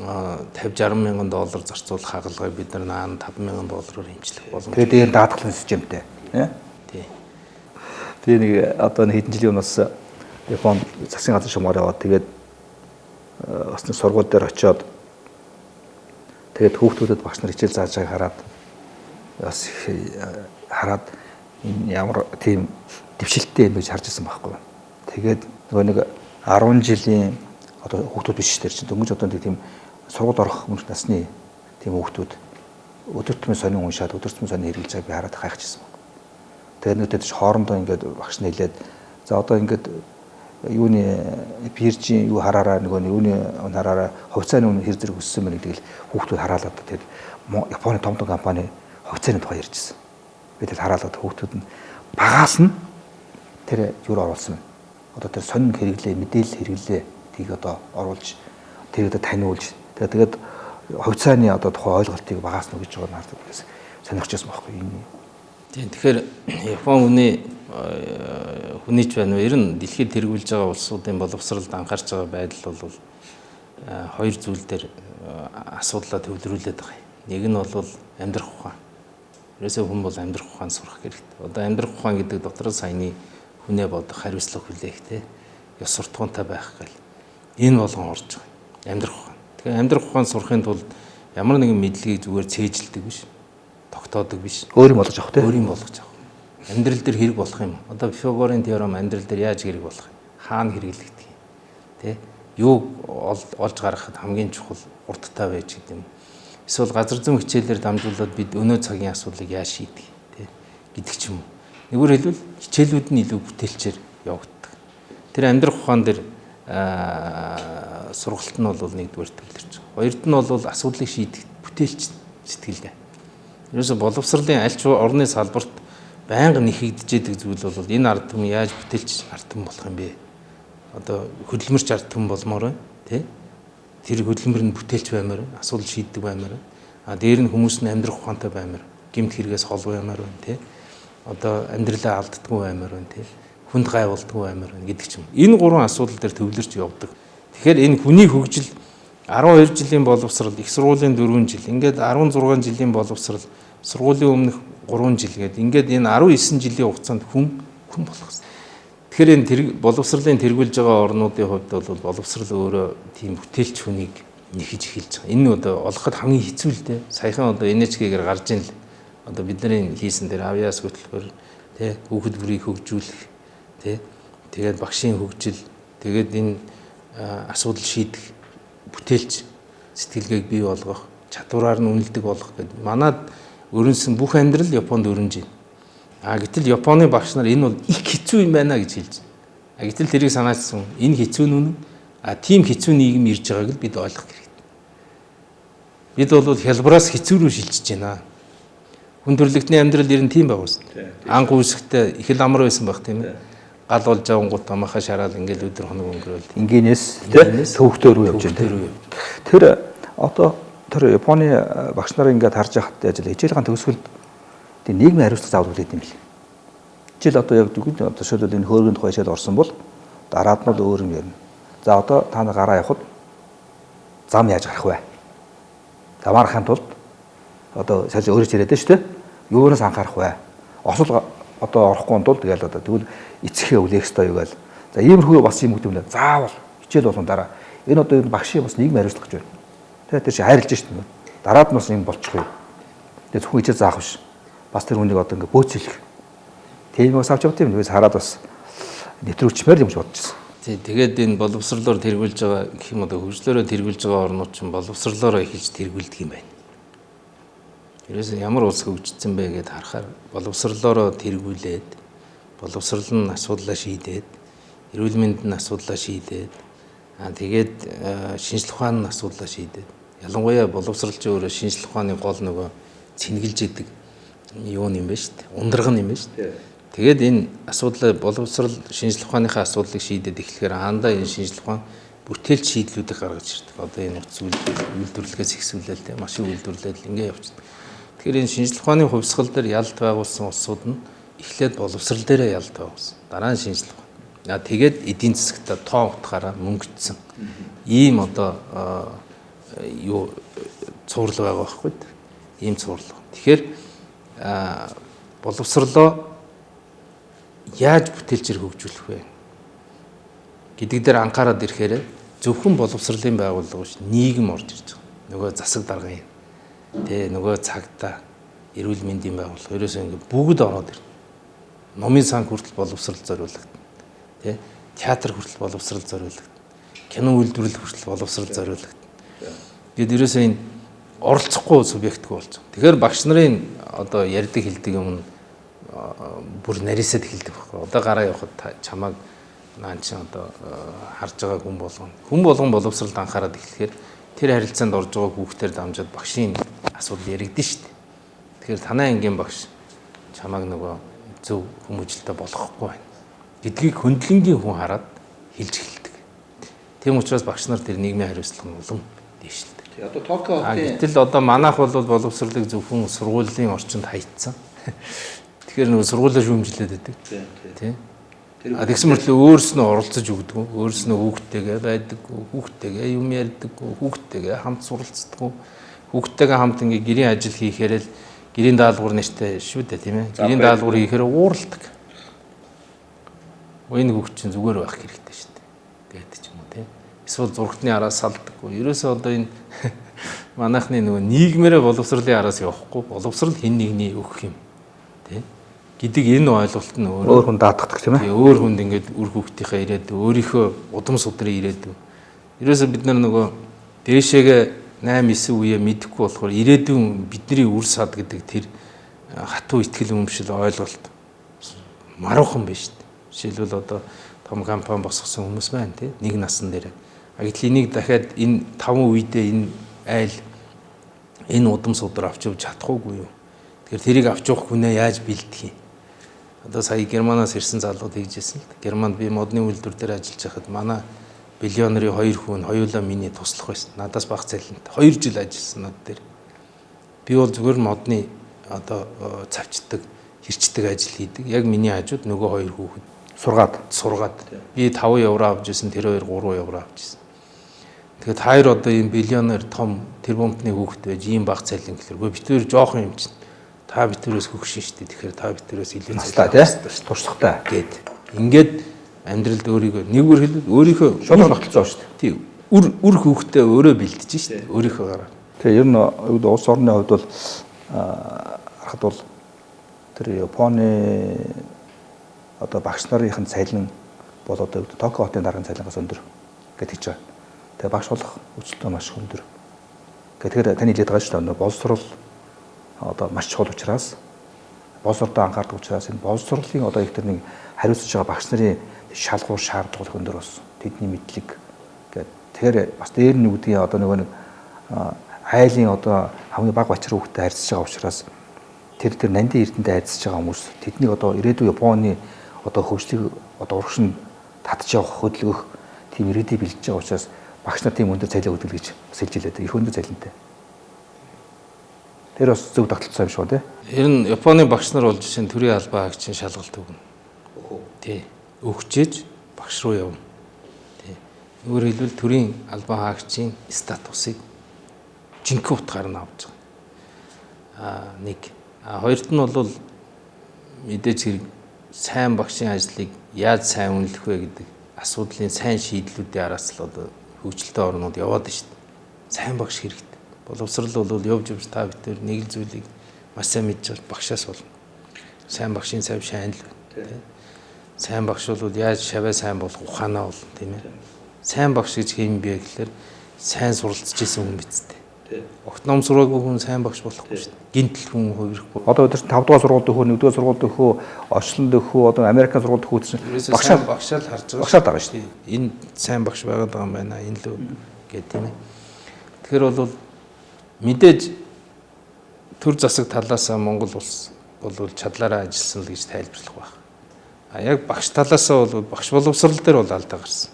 Speaker 3: $50-60 мянган зарцуулах хагалгыг бид нар $5,000-оор хэмжлэх боломжтой.
Speaker 2: Тэгээд дээр даатгалын системтэй.
Speaker 3: Тий.
Speaker 2: Би нэг одоо нэг хэдэн жилийн өмнөөс Японд засгийн газар шумаар яваад тэгээд бас нэг сургууль дээр очиод тэгээд хүүхдүүдэд багш нар хичээл зааж байгааг хараад бас хараад ямар тийм дэвшилттэй юм гэж харж ирсэн байхгүй. Тэгээд нөгөө нэг 10 жилийн одоо хүүхдүүд биш тэр чинь дөнгөж одоо тийм сургууль орох өмнөх насны тийм хүүхдүүд өдөр тутмын сонин уншаад өдөр тутмын сонин хэрэглэж байгааг би хараад гайхажсэн байна. Тэгээд нүдэд ч хоорондоо ингээд багш нь хэлээд за одоо ингээд юуны биржийн юу хараараа нөгөө юуны хараараа хувьцааны үнэ хэр зэрэг өссөн байна гэдгийг хүүхдүүд хараалаад тэгээд Японы том компани хувьцааны тухай ярьжсэн. Би тэгээд хараалаад хүүхдүүд нь багаас нь тэр юур оруулсан байна. Одоо тэр сонин хэрэглээ, мэдээлэл хэрэглээ тийг одоо оруулж тэрийг таниулж тэгээд хувьцааны одоо тухай ойлголтыг багаас нь өгж байгаа надад бас сонирхчихсан байхгүй энэ.
Speaker 3: Тийм тэгэхээр Япон хүнийч байна уу ер нь дэлхийд тэргүүлж байгаа улсуудын боловсролд анхаарч байгаа байдал бол хоёр зүйл дээр асуудлаа төвлөрүүлээд байгаа. Нэг нь бол амьдрах ухаан. Ерөөсөө хүн бол амьдрах ухаан сурах хэрэгтэй. Одоо амьдрах ухаан гэдэг дотор саяны хүнээ бодох, хариуцлага хүлээх те ёс суртахуунтай байх гэл энэ болгон орж байгаа. Амьдрах ухаан. Тэгэхээр амьдрах ухаан сурахын тулд ямар нэгэн мэдлэгийг зүгээр цээжилдэг биш, тогтоодог биш.
Speaker 2: Өөр юм болгож авах те.
Speaker 3: Өөр юм болгож авах. Амьдрал дээр хэрэг болох юм. Одоо Пифагорын теорем амьдрал дээр яаж хэрэг болох юм? Хаана хэрэглэгдэх юм? Тэ? Юу олж гаргахад хамгийн чухал урдтай байж гэдэг юм. Эсвэл газар зүйн хичээлээр дамжуулаад бид өнөө цагийн асуудлыг яаж шийдэх те гэдэг ч юм уу. Нэгүр хэлбэл хичээлүүд нь илүү бүтээлчээр явагддаг. Тэр амьдрах ухаан дээр сургалт нь бол нэгдүгээр төвлөрч байгаа. Хоёрд нь бол асуудлыг шийдэх бүтээлч сэтгэлгээ. Ерөөсө боловсролын аль ч орны салбарт байнга нэхэгдэж байгаа зүйл бол энэ ард түмэн яаж бүтээлч ард түмэн болох юм бэ? Одоо хөдөлмөрч ард түмэн болмоор байна, тий? Тэр хөдөлмөр нь бүтээлч баймаар, асуудал шийддэг баймаар. Дээр нь хүмүүс нь амьдрах ухаантай баймаар, гэмт хэрэгээс холбоо ямаар байна, тий? Одоо амьдралаа алддаггүй баймаар байна, тий? Хүнд гайвуулдаггүй баймаар байна гэдэг ч юм. Энэ гурван асуудал дээр төвлөрч явдаг. Тэгэхээр энэ хүний хөгжил 12 жилийн боловсрал, их сургуулийн 4 жил, ингээд 16 жилийн боловсрал, сургуулийн өмнөх 3 жил гээд ингээд энэ 19 жилийн хугацаанд хүн болох гэсэн. Тэгэхээр энэ боловсролын тэргүүлж байгаа орнуудын хувьд бол боловсрал өөрөө тийм бүтээлч хүнийг нэхэж эхэлж байгаа. Энэ одоо олоход хамгийн хэцүү л дээ. Саяхан одоо NHK-гээр гарч ийн л одоо бидний хийсэн дээр авьяас хөтөлбөр тий хүүхэд бүрийг хөгжүүлэх тий тэгээд багшийн хөгжил тэгээд энэ асуудал шийдэх бүтээлч сэтгэлгээг бий болгох чадвараар нь үнэлдэг болох гэдэг. Манад өрнсөн бүх амьдрал Японд өрнөж байна. Гэтэл Японы багш нар энэ бол их хэцүү юм байна гэж хэлж байна. Гэтэл тэрийг санаачсан энэ хэцүү нь үнэн. Тийм хэцүү нийгэм ирж байгааг л бид ойлгох хэрэгтэй. Бид бол хялбараас хэцүү рүү шилжиж байна. Хүн төрөлхтний амьдрал ер нь тийм байгаа үст. Анх үүсэхдээ их л амар байсан баг тийм ээ. Гал болж авангууд амахаа шараад ингээл өдөр хоног өнгөрөөл.
Speaker 2: Ингээс төвхтөө рүү явж байна. Тэр одоо тэр Японы багш нарыг ингээд харж байхад ажил хичээлхэн төгсгөлд тийм нийгмийн хариуцлага заавал үлдээд юм бэл. Хичээл одоо яг дүгнэлт одоо шийдэл энэ хөөргөнд тухай хичээл орсон бол дараад нь өөр юм ярина. За одоо та нар гараа явахад зам яаж гарах вэ? Замаарахын тулд одоо сайн өөрөө ч яриад шүү дээ. Юунаас анхаарах вэ? Осол одоо орохгүй тул тэгэл одоо тэгвэл эцэхээ үлээх ёстой юу гээл. За иймэрхүү бас юм гэдэг юм. Заавал хичээл болгон дараа. Энэ одоо энэ багшийн бас нийгэм хариуцлага гэж байна. Тэгээд тэр чинь хайрлаж шүү дээ. Дараад нь бас юм болчихгүй. Тэгээд зөвхөн хичээл заах биш. Бас тэр хүнийг одоо ингээ бөөцөлөх. Тийм бас авч явах юм. Тэгээс хараад бас нэвтрүүлчмээр юм гэж бодчихсон.
Speaker 3: Тэгээд энэ боловсрлоор тэргүүлж байгаа гэх юм одоо хөгжлөөрөө тэргүүлж байгаа орнууд ч боловсрлоороо эхэлж тэргүүлдэг юм байна. Ерөөсөө ямар улс хөгжсөн бэ гэдээ харахаар боловсрлоороо тэргүүлээд боловсрал нь асуудлаа шийдээд эрүүл мэндийн асуудлаа шийдээд тэгээд шинжлэх ухааны асуудлаа шийдээд ялангуяа боловсралч өөрөө шинжлэх ухааны гол нөгөө цэнгэлж идэг юу юм бэ шүү дээ. Ундраг юм байна шүү дээ. Тэгээд энэ асуудлаа боловсрал шинжлэх ухааныхаа асуудлыг шийдээд эхлэхээр андаа энэ шинжлэх ухаан бүтээлч шийдлүүдийг гаргаж ирдэг. Одоо энэ утас үйлдвэрлэлээс ихсүүлэл тэ машин үйлдвэрлэл ингэ явчихдаг. Тэгэхээр энэ шинжлэх ухааны хувьсгал дээр ялт байгуулсан улсууд нь эхлээд боловсрал дээрээ ялт байгуулсан. Дараа нь шинжлэх ухаан. Тэгээд эдийн засагта тоо утгаараа мөнгөдсөн. Ийм одоо юу цуврал байгаа байхгүй. Ийм цуврал. Тэгэхээр боловсрлоо яаж бүтээлчээр хөгжүүлэх вэ гэдэг дээр анхаарал ирэхээр зөвхөн боловсролын байгууллага биш нийгэм орж ирж байгаа. Нөгөө засаг даргын тэ нөгөө цагтаа эрүүл мэндийн байгууллага ерөөсөө ингэ бүгд ороод ирнэ. Номын сан хүртэл боловсрал зориулагдана. Тэ театр хүртэл боловсрал зориулагдана. Кино үйлдвэрлэл хүртэл боловсрал зориулагдана. Тэгэд ерөөсөө энэ оролцохгүй субъектгүй болж байгаа. Тэгэхээр багш нарын одоо ярьдаг хэлдэг юм бүр нарийсаад хэлдэг байхгүй. Одоо гараа явахад чамайг наан чи одоо харж байгаа хүн болгон боловсралд анхаарал эхлэхээр тэр харилцаанд орж байгаа хүүхдээр дамжаад багшийн асуудал яригдэн шүү дээ. Тэгэхээр танай ангийн багш чамайг нөгөө зөв хүмүүжлэлтэй болгохгүй байна гэдгийг хөндлөнгийн хүн хараад хэлж эхэлдэг. Тийм учраас багш нар тэр нийгмийн хариуцлага нь улам дээшилдэг.
Speaker 2: Одоо Токио хотын
Speaker 3: гэтэл одоо манайх бол боловсролыг зөвхөн сургуулийн орчинд хаягдсан. Тэгэхээр нөгөө сургуулиа шүүмжлээд байдаг. Тийм. Тэгсэн мэтлээ өөрснөө оролцож өгдөг. Өөрснөө хүүхдтэйгээ байдаг. Хүүхдтэйгээ юм ярьдаг. Хүүхдтэйгээ хамт суралцдаг. Хүүхдтэйгээ хамт ингээ гэрийн ажил хийхээр л гэрийн даалгавар нэртэй шүү дээ тийм ээ. Гэрийн даалгавар хийхээр уурладаг. Энэ хүүхд чинь зүгээр байх хэрэгтэй шүү дээ. Гэдэг ч юм уу тийм. Эсвэл зургатны араас салдаггүй. Ерөөсөө одоо энэ манайхны нөгөө нийгмээрээ боловсролын араас явахгүй. Боловсрал хэн нэгний өгөх юм. Тийм. Гэдэг энэ ойлголт нь
Speaker 2: өөр хүн даатгадаг тийм ээ.
Speaker 3: Өөр хүнд ингээд үр хүүхдийнхээ ирээдүй өөрийнхөө удам судрын ирээдүй. Ерөөсөө бид нар нөгөө дээшээгээ 8 9 үеэ мэдэхгүй болохоор ирээдүйн бидний үр сад гэдэг тэр хатуу ихтгэл өмшил ойлголт маруухан биш шүү дээ. Жишээлбэл одоо том компани босгосон хүмүүс байна тийм нэг насан дээр. Гэтэл энийг дахиад энэ 5 үедээ энэ айл энэ удам судар авч явж чадахгүй юу? Тэгэхээр тэрийг авч явах хүнээ яаж бэлдэх юм? Одоо сая Германаас ирсэн залууд хийжсэн л. Германд би модны үйлдвэр дээр ажиллаж байхад манай биллионерийн 2 хүн хоёулаа миний туслах байсан. Надаас бага цалинтай 2 жил ажилласан над дээр. Би бол зүгээр модны одоо цавчдаг, хэрчдэг ажил хийдэг. Яг миний хажууд нөгөө 2 хүүхэд сургаад. Би 5 евро авч ирсэн, тэр 2 3 евро авч ирсэн. Тэгээд хоёр одоо ийм биллионер том тэрбумтны хүүхэд байж ийм бага цалин гэхэргүй битүүр жоохон юм чинь. Та битүүрээс хөгшин штэ. Тэгэхээр та битүүрээс илүү
Speaker 2: настай тийм туршлагатай
Speaker 3: гээд ингээд амьдралд өөрийгөө нэгүр хэлээд өөрийнхөө
Speaker 2: шууд тогтолцоо штэ.
Speaker 3: Тийм. Үр хүүхдээ өөрөө бэлдэж штэ. Өөрийнхөө гараа.
Speaker 2: Тэгээ ер нь улс орны хувьд бол харахад бол тэр Японы одоо багш нарын цалин бол одоо Токио хотын даргын цалингаас өндөр гэж хэлж байгаа. Тэгээ багш болох өсөлтөө маш өндөр Тэгэхээр таны хэлээд байгаа шүү дээ. Боловсрол одоо маш чухал учраас боловсролтой анхаардаг учраас энэ боловсролын одоо их тэр нэг хариуцж байгаа багш нарын шалгуур шаардлага өндөр бас тэдний мэдлэг гэдэг. Тэгэхээр бас дээр нь үгдгийн одоо нэг айлын одоо хамгийн бага бачар хүүхдэд харьцаж байгаа учраас тэр нандин эрдэнэтэй харьцаж байгаа хүмүүс тэднийг одоо ирээдүйн Японы одоо хөгжлийг одоо урагш нь татж явах хөдөлгөх тийм ирээдүйг бэлдэж байгаа учраас багш нар тийм өндөр цалин өгдөг гэж бас хэлж илээ. Их өндөр цалинтай. Тэр бас зөв тогтолцоо юм шүү дээ.
Speaker 3: Ер нь Японы багш нар бол жишээ нь төрийн албан хаагчийн шалгалт өгнө. Тий. Өгчээж багш руу явна. Тий. Өөрөөр хэлбэл төрийн албан хаагчийн статусыг жинхэнэ утгаар нь авч байгаа. Нэг. Хоёрт нь бол мэдээж хэрэг сайн багшийн ажлыг яаж сайн үнэлэх вэ гэдэг асуудлын сайн шийдлүүдийн араас л одоо хөгжилтэй орнууд яваад байна шүү дээ. Сайн багш хэрэгтэй. Боловсрал бол явж та бүхэн нэг л зүйлийг маш сайн мэдж багшаас болно. Сайн багшийн сав шайн л байна. Сайн багш бол яаж шаваа сайн болох ухаанаа болно тийм ээ. Сайн багш гэж хэм бэ гэхээр сайн суралцж исэн хүн биз дээ. Огт ном сураагүй хүн сайн багш болохгүй шүү дээ. Гинтл хүн хувирахгүй.
Speaker 2: Одоо өдөрт 5 дугаар сургуульд өгөө, 1 дугаар сургуульд өгөө, орчлонд өгөө, одоо Америкийн сургуульд өгөө чинь
Speaker 3: багшаал харж байгаа.
Speaker 2: Багшаад байгаа шүү дээ.
Speaker 3: Энэ сайн багш байгаад байгаа юм байна. Энэ л гэдэг тийм ээ. Тэгэхээр бол мэдээж төр засаг талаасаа Монгол улс бол чадлаараа ажилласан л гэж тайлбарлах байх. Яг багш талаасаа бол багш боловсрал дээр бол алдаа гарсан.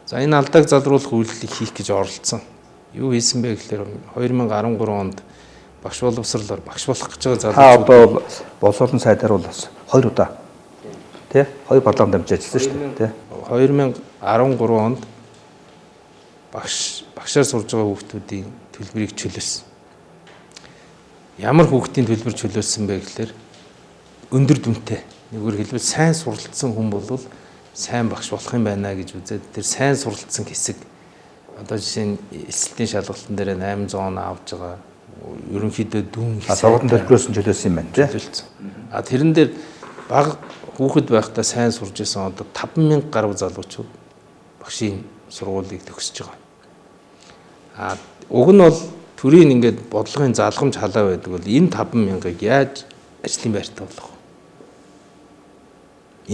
Speaker 3: За энэ алдааг залруулах үйлдэлийг хийх гэж оролцсон. Юу хийсэн бэ гэхээр 2013 онд багш боловсролоор багш болох гэж байгаа залуучууд.
Speaker 2: Та одоо боловсролын сайдаар бол бас 2 удаа тий 2 парламент дамжиж ажилласан шүү дээ тий.
Speaker 3: 2013 онд багшаар сурж байгаа хүүхдүүдийн төлбөрийг чөлөөсөн. Ямар хүүхдийн төлбөр чөлөөсөн бэ гэхээр өндөр дүнтэй. Нэгүр хэлбэл сайн суралцсан хүн бол сайн багш болох юм байна гэж үзээд тэр сайн суралцсан хэсэг одоо жишээ нь эсэлтийн шалгалтын дээр 800 авж байгаа. Ерөнхийдөө дүн
Speaker 2: сургуулийн төлбөрөөс нь чөлөөсөн юм байна тий.
Speaker 3: Тэрэн дээр бага хүүхэд байхдаа сайн сурж исэн одоо 5000 гаруй залуучууд багшийн сургуулийг төгсөж байгаа. Уг нь бол төрийн ингээд бодлогын залгамж халаа байдаг бол энэ 5000-ыг яаж ажлын байртаа болгох вэ?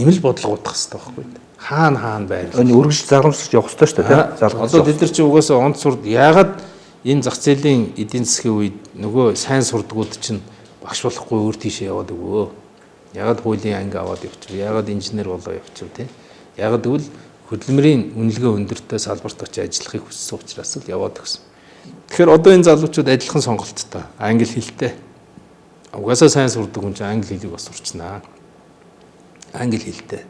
Speaker 3: Ийм л бодлого утгах хэрэгтэй байхгүй юу? Хаана байр.
Speaker 2: Энэ үргэлж залгамжлж явах хэрэгтэй шүү дээ тий.
Speaker 3: Одоо бид нар чи угаасаа онц сурд яагаад энэ зах зээлийн эдийн засгийн үед нөгөө сайн сурдгууд чинь багш болохгүй өөр тийшээ яваад өгөө. Яагаад хуулийн анги аваад явчих вэ? Яагаад инженер болоо явчих вэ? Яагаад гэвэл хөдөлмөрийн үнэлгээ өндөртэй салбарт очиж ажиллахыг хүссэн учраас л яваад өгсөн. Тэгэхээр одоо энэ залуучууд адилхан сонголттой англи хэлтэй. Угаасаа сайн сурдаг хүн чинь англи хэлийг бас сурчнаа. Англи хэлтэй.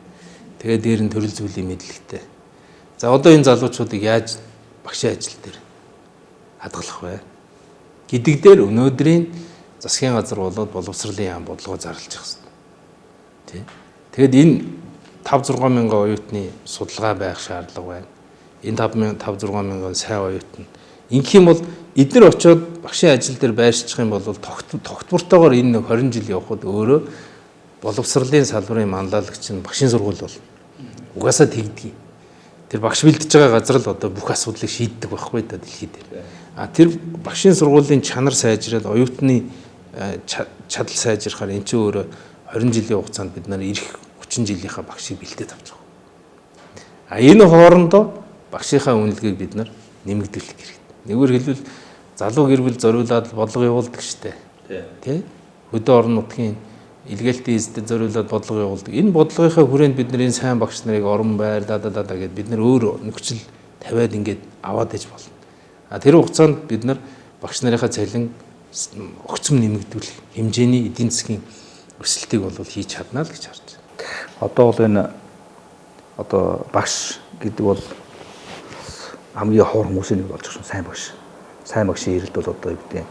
Speaker 3: Тэгээд дээр нь төрөл зүйлийн мэдлэгтэй. За одоо энэ залуучуудыг яаж багшийн ажил дээр хадгалах вэ? Гэдэг дээр өнөөдрийн засгийн газар болоод боловсролын яам бодлогоо зарлаж байгаа юм. Тэ. Тэгэд энэ 5-6 мянган оюутны судалгаа байх шаардлага байна. Энэ 5-6 мянган сайн оюутан. Ингэх юм бол эдгээр очиод багшийн ажил дээр байршчих юм бол тогтвортойгоор энэ 20 жил явхад өөрөө боловсролын салбарын манлайлагч нь багшийн сургууль бол угаасаа тэгдэг. Тэр багш бэлдэж байгаа газар л одоо бүх асуудлыг шийддэг байхгүй да дэлхийд. Тэр багшийн сургуулийн чанар сайжраад оюутны чадал сайжрахаар эн чинь өөрөө 20 жилийн хугацаанд бид нар ирэх 30 жилийнхаа багшийг бэлдээд авч байгаа. Энэ хоорондоо багшийнхаа үнэлгээг бид нар нэмэгдүүлэх хэрэгтэй. Нэгүр хэлбэл залуу гэр бүл зориулаад бодлого явуулдаг штэ. Тэ? Хөдөө орон нутгийн илгээлтийн эздэд зориулаад бодлого явуулдаг. Энэ бодлогынхаа хүрээнд бид нар энэ сайн багш нарыг орон байр гэдээ бид нар өөр нөхцөл тавиад ингээд аваад иж болно. Тэр хугацаанд бид нар багш нарынхаа цалин огцом нэмэгдүүлэх хэмжээний эдийн засгийн өсөлтийг бол хийж чадна л гэж харж байна.
Speaker 2: Одоо бол энэ одоо багш гэдэг бол хамгийн хор хүмүүсийн нэг болж байгаа сайн багш. Сайн багшийн ирэлт бол одоо юу гэдэг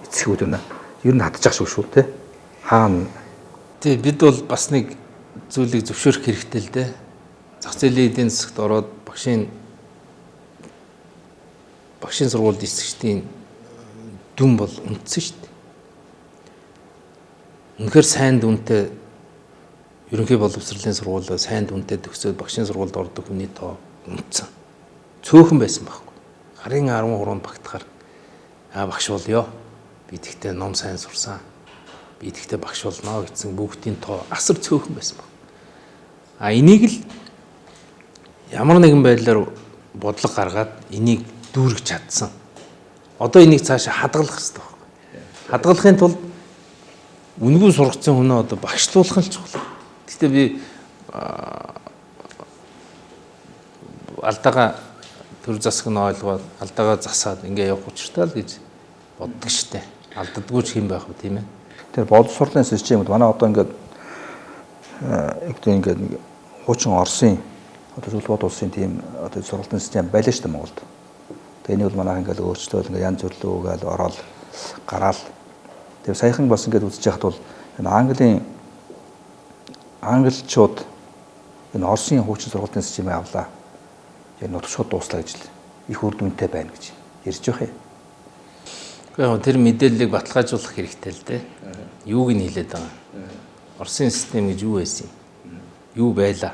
Speaker 2: эцэгүүд байна. Ер нь хатчих шүү тий. Хаана
Speaker 3: тий бид бол бас нэг зүйлийг зөвшөөрөх хэрэгтэй л дээ. Зах зээлийн эдийн засагт ороод багшийн сургууль эсэгчдийн дүн бол үндэсэн шүү дээ. Үнэхээр сайн дүнтэй ерөнхий боловсролын сургуулиуд сайн дүнтэй төгсөөд багшийн сургуульд ордог хүний тоо үндэсэн. Цөөхөн байсан байхгүй. Гарын 13-нд багтахаар багш болёо. Би тэгтээ ном сайн сурсан. Би тэгтээ багш болно гэсэн бүгдийн тоо асар цөөхөн байсан баг. Энийг л ямар нэгэн байдлаар бодлого гаргаад энийг дүүргэж чадсан. Одоо энийг цаашаа хадгалах хэрэгтэй байна. Хадгалахын тулд үнгүй сургацсан хүнээ одоо багшлуулах нь чухал. Гэхдээ би алдаага төр засаг нь ойлгоод алдаага засаад ингээ явах учиртай л гэж боддог штэ. Алддаггүй ч хэм байх уу тийм ээ.
Speaker 2: Тэр боловсролын системд манай одоо ингээд ингээд нэг хуучин Оросын одоо зөвлөгөөд улсын тийм одоо сургалтын систем байлаа шүү дээ Монголд. Тэгээ энийг бол манайх ингээд өөрчлөлт ингээд янз бүрийн үгээл ороод гараал. Тэгээ саяхан бас ингээд үзэж яхад бол энэ англичууд энэ Оросын хуучин сургалтын системийг авлаа. Яг нутгшууд дууслаа гэж л их үр дүнтэй байна гэж ярьж байгаа юм.
Speaker 3: Гэхдээ тэр мэдээллийг баталгаажуулах хэрэгтэй л дээ. Юуг нь хэлээд байгаа. Оросын систем гэж юу байсан юм? Юу байлаа?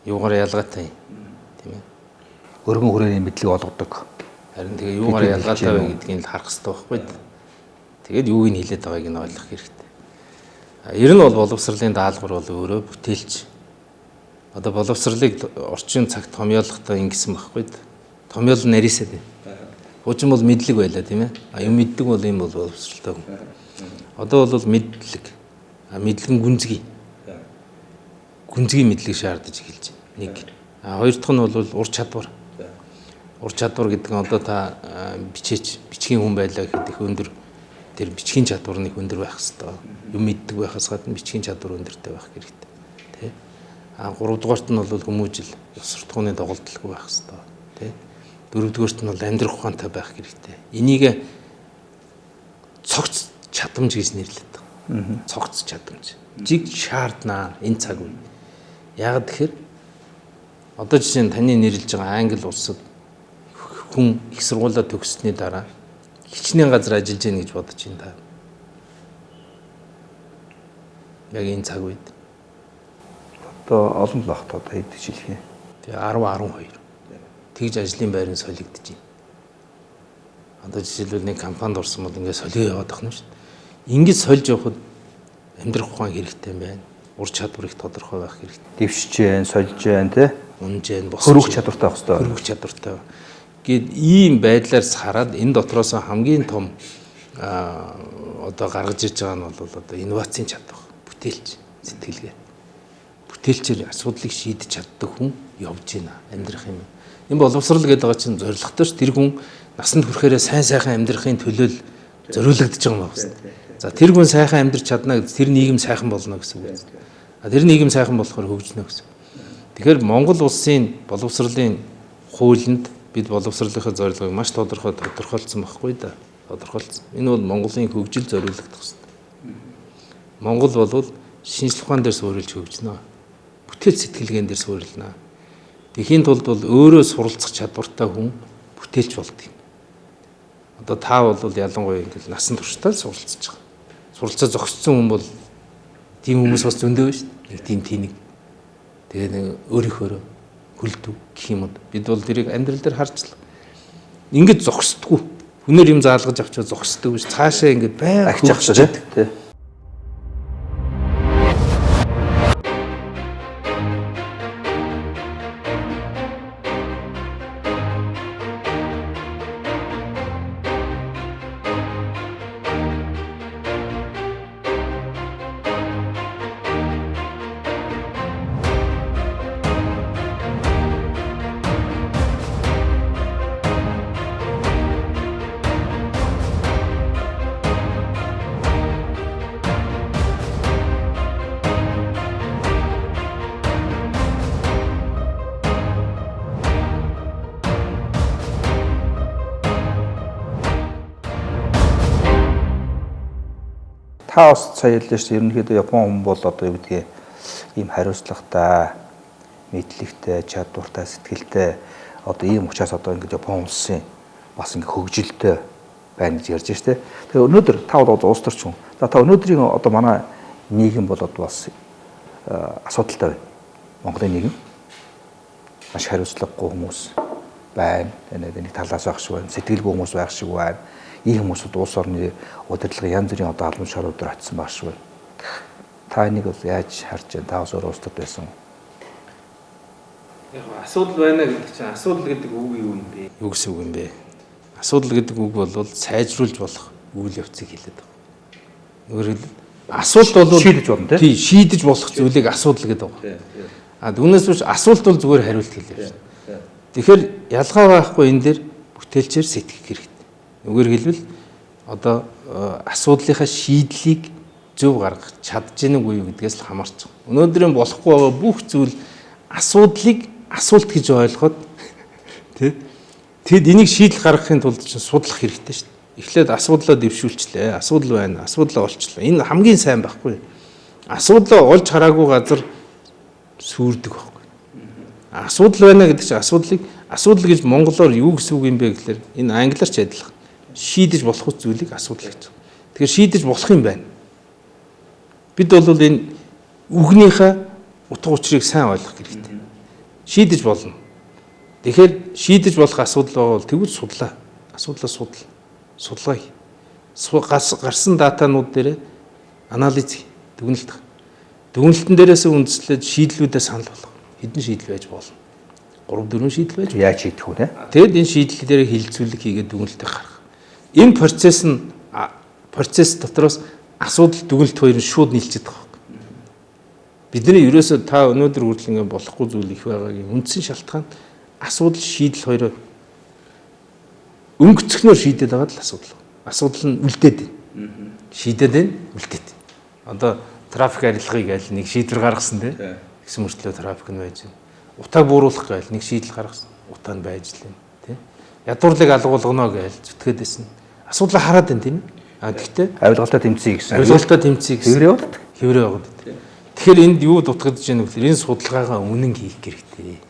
Speaker 3: Юугаар ялгаатай юм? Тийм ээ.
Speaker 2: Өргөн хүрээний мэдлэг олгодог.
Speaker 3: Харин тэгээ юугаар ялгаатай вэ гэдгийг л харах хэрэгтэй байхгүй юу? Тэгээд юуг нь хэлээд байгааг нь ойлгох хэрэгтэй. Ер нь бол боловсролын даалгавар бол өөрөө бүтээлч. Одоо боловсролыг орчин цагт томьёолохдоо ингэсэн байхгүй юу? Томьёол нарийсаад байна. Хуучин бол мэдлэг байлаа тийм ээ. Юм мэддэг бол юм бол боловсролтой хүн. Одоо бол мэдлэг. Мэдлэгэн гүнзгий. Гүнзгий мэдлэг шаардаж эхэлж байна. Нэг. Хоёр дахь нь бол ур чадвар. Ур чадвар гэдэг нь одоо та бичгийн хүн байлаа гэхэд их өндөр тэр бичгийн чадвар нэг өндөр байх хэрэгтэй. Юм мэддэг байхаас гадна бичгийн чадвар өндөртэй байх хэрэгтэй. Тэ. Гуравдугаарт нь бол хүмүүжил, ёс суртахууны доголдолгүй байх хэрэгтэй. Тэ. Дөрөвдүгээрт нь бол амьдрах ухаантай байх хэрэгтэй. Энийг цогц чадамж гэж нэрлэдэг. Цогц чадамж. Жиг шаарднаа энэ цаг үе. Яг тэгэхээр одоо жишээ нь таны нэрлэж байгаа англи улсад хүн их сургуулаа төгссөний дараа хичнээн газар ажиллаж гин гэж бодож байна та. Яг энэ цаг үед.
Speaker 2: Одоо олон л багт одоо хэд жилх юм.
Speaker 3: Тэгээ 10 12. Тэгж ажлын байрын солигдож байна. Одоо жишээлбэл нэг компанид орсон бол ингээд солио яваад ахна шүү дээ. Ингээд сольж явахад амьдрах ухаан хэрэгтэй юм байна. Ур чадвар их тодорхой байх хэрэгтэй.
Speaker 2: Дэвшиж जैन, сольж जैन тий.
Speaker 3: Унж जैन,
Speaker 2: хөрвөх чадвартай байх хэрэгтэй.
Speaker 3: Хөрвөх чадвартай. Гэт ийм байдлаар хараад энэ дотроос хамгийн том одоо гаргаж иж байгаа нь бол одоо инновацийн чадвар, бүтээлч, сэтгэлгээ. Бүтээлчээр асуудлыг шийдэж чаддаг хүн явж байна, амьдрах юм. Энэ боловсрал гэдэг байгаа чинь зоригтой ш. Тэр хүн насанд хүрэхээр сайн сайхан амьдрахын төлөө зориулагдж байгаа юм байна. За тэр хүн сайхан амьдрч чадна гэж тэр нийгэм сайхан болно гэсэн үг. Тэр нийгэм сайхан болохоор хөгжнө гэсэн. Тэгэхээр Монгол улсын боловсролын хуулинд бид боловсролынхаа зорилгыг маш тодорхойлсон байхгүй да. Тодорхойлсон. Энэ бол Монголын хөгжил зориулагдах хэрэгтэй. Монгол бол шинжлэх ухаан дээр суурилж хөгжнө. Бүтээл сэтгэлгээн дээр суурилнаа. Тэхийн тулд бол өөрөө суралцах чадвартай хүн бүтээлч болдог юм. Одоо та бол ялангуяа ингээл насан туршдаа суралцж байгаа. Суралцаа зогссон хүн бол тийм хүмүүс бас зөндөө шүү дээ. Нэг тийм тэнэг. Тэгээд өөрийнхөө хөлдөв гэх юм уу. Бид бол тэрийг амьдрал дээр харчлаа. Ингээд зогсдгүй. Хүнээр юм заалгаж авчаа зогсдог биш. Цаашаа ингээд байг
Speaker 2: ахиж авчаа тий. Та бас сая хэллээ шүү дээ. Ерөнхийдөө Япон хүн бол одоо юу гэдгийг ийм хариуцлагатай, мэдлэгтэй, чадвартай, сэтгэлтэй одоо ийм учраас одоо ингээд Япон улсын бас ингээд хөгжилтэй байна гэж ярьж штэ. Тэгээ өнөөдөр та бол улс төрч хүн. За та өнөөдрийн одоо манай нийгэм бол одоо бас асуудалтай байна. Монголын нийгэм маш хариуцлагагүй хүмүүс байна. Нэг талаас байх шиг байна. Сэтгэлгүй хүмүүс байх шиг байна. ийм хүмүүсүүд улс орны удирдлага янз бүрийн одоо албан шаруудаар очсон баг шүү. Та энийг бол яаж харж байна? Та бас өөр улсад байсан.
Speaker 3: Яг асуудал байна гэдэг чинь асуудал гэдэг үг юу юм бэ? Юу гэсэн үг юм бэ? Асуудал гэдэг үг бол сайжруулж болох үйл явцыг хэлээд байгаа. Өөрөөр хэлбэл асуулт бол
Speaker 2: шийдэж болно тийм.
Speaker 3: Тий, шийдэж болох зүйлийг асуудал гэдэг байгаа. А түүнээс биш асуулт бол зүгээр хариулт хэлээ шүү. Тэгэхээр ялгаа байхгүй энэ дээр бүтээлчээр сэтгэх хэрэгтэй. Өөрөөр хэлбэл одоо асуудлынхаа шийдлийг зөв гаргах чадж гэнэ үгүй юу гэдгээс л хамаарч байгаа. Өнөөдрийн болохгүй байгаа бүх зүйл асуудлыг асуулт гэж ойлгоод тий. Тэгэд энийг шийдэл гаргахын тулд чинь судлах хэрэгтэй шүү дээ. Эхлээд асуудлаа дэвшүүлчлээ. Асуудал байна. Асуудлаа олчлаа. Энэ хамгийн сайн байхгүй. Асуудлаа олж хараагүй газар сүрдэг байхгүй. Асуудал байна гэдэг чинь асуудал гэж монголоор юу гэсэн үг юм бэ гэхээр энэ англиар ч адилхан. Шийдэж болох зүйлийг асуудал гэж. Тэгэхээр шийдэж болох юм байна. Бид бол энэ үгнийхээ утга учирыг сайн ойлгох хэрэгтэй. Шийдэж болно. Тэгэхээр шийдэж болох асуудал бол тэгвэл судлаа. Асуудлаа судалгаа хий. Гарсан датанууд дээр анализ хий. Дүгнэлт. Дүгнэлтэн дээрээс үндэслээд шийдлүүдээ санал болгох. Хэдэн шийдэл байж болно? 3-4 шийдэл байж.
Speaker 2: Яаж шийдэх вэ?
Speaker 3: Тэгэд энэ шийдэл дээр хилцүүлэг хийгээд дүгнэлтээ гаргах. Энэ процесс дотроос асуудал дүгнэлт хоёр нь шууд нийлцээд байгаа. Бидний ерөөсөө та өнөөдөр хүртэл ингэ болохгүй зүйл их байгаагийн үндсэн шалтгаан асуудал шийдэл хоёроо өнгөцгнөөр шийдээд байгаа л асуудал. Асуудал нь үлдээд байна. Шийдээд байна, үлдээд. Одоо трафик арилгахыг аль нэг шийдвэр гаргасан тийм. Гэсэн мөртлөө трафик нь байж байна. Утааг бууруулах гээл нэг шийдэл гаргасан. Утаа нь байж л юм тийм. Ядуурлыг алгуулгано гээл зүтгээд байсан. Асуудлаа хараад байна тийм. А тэгтээ
Speaker 2: Авилгалтаа тэмцэе гэсэн.
Speaker 3: Авилгалтаа тэмцэе гэсэн.
Speaker 2: Хэврээ яваад.
Speaker 3: Хэврээ яваад. Тэгэхээр энд юу дутагдж байна вэ гэхээр энэ судалгаагаа үнэн хийх хэрэгтэй.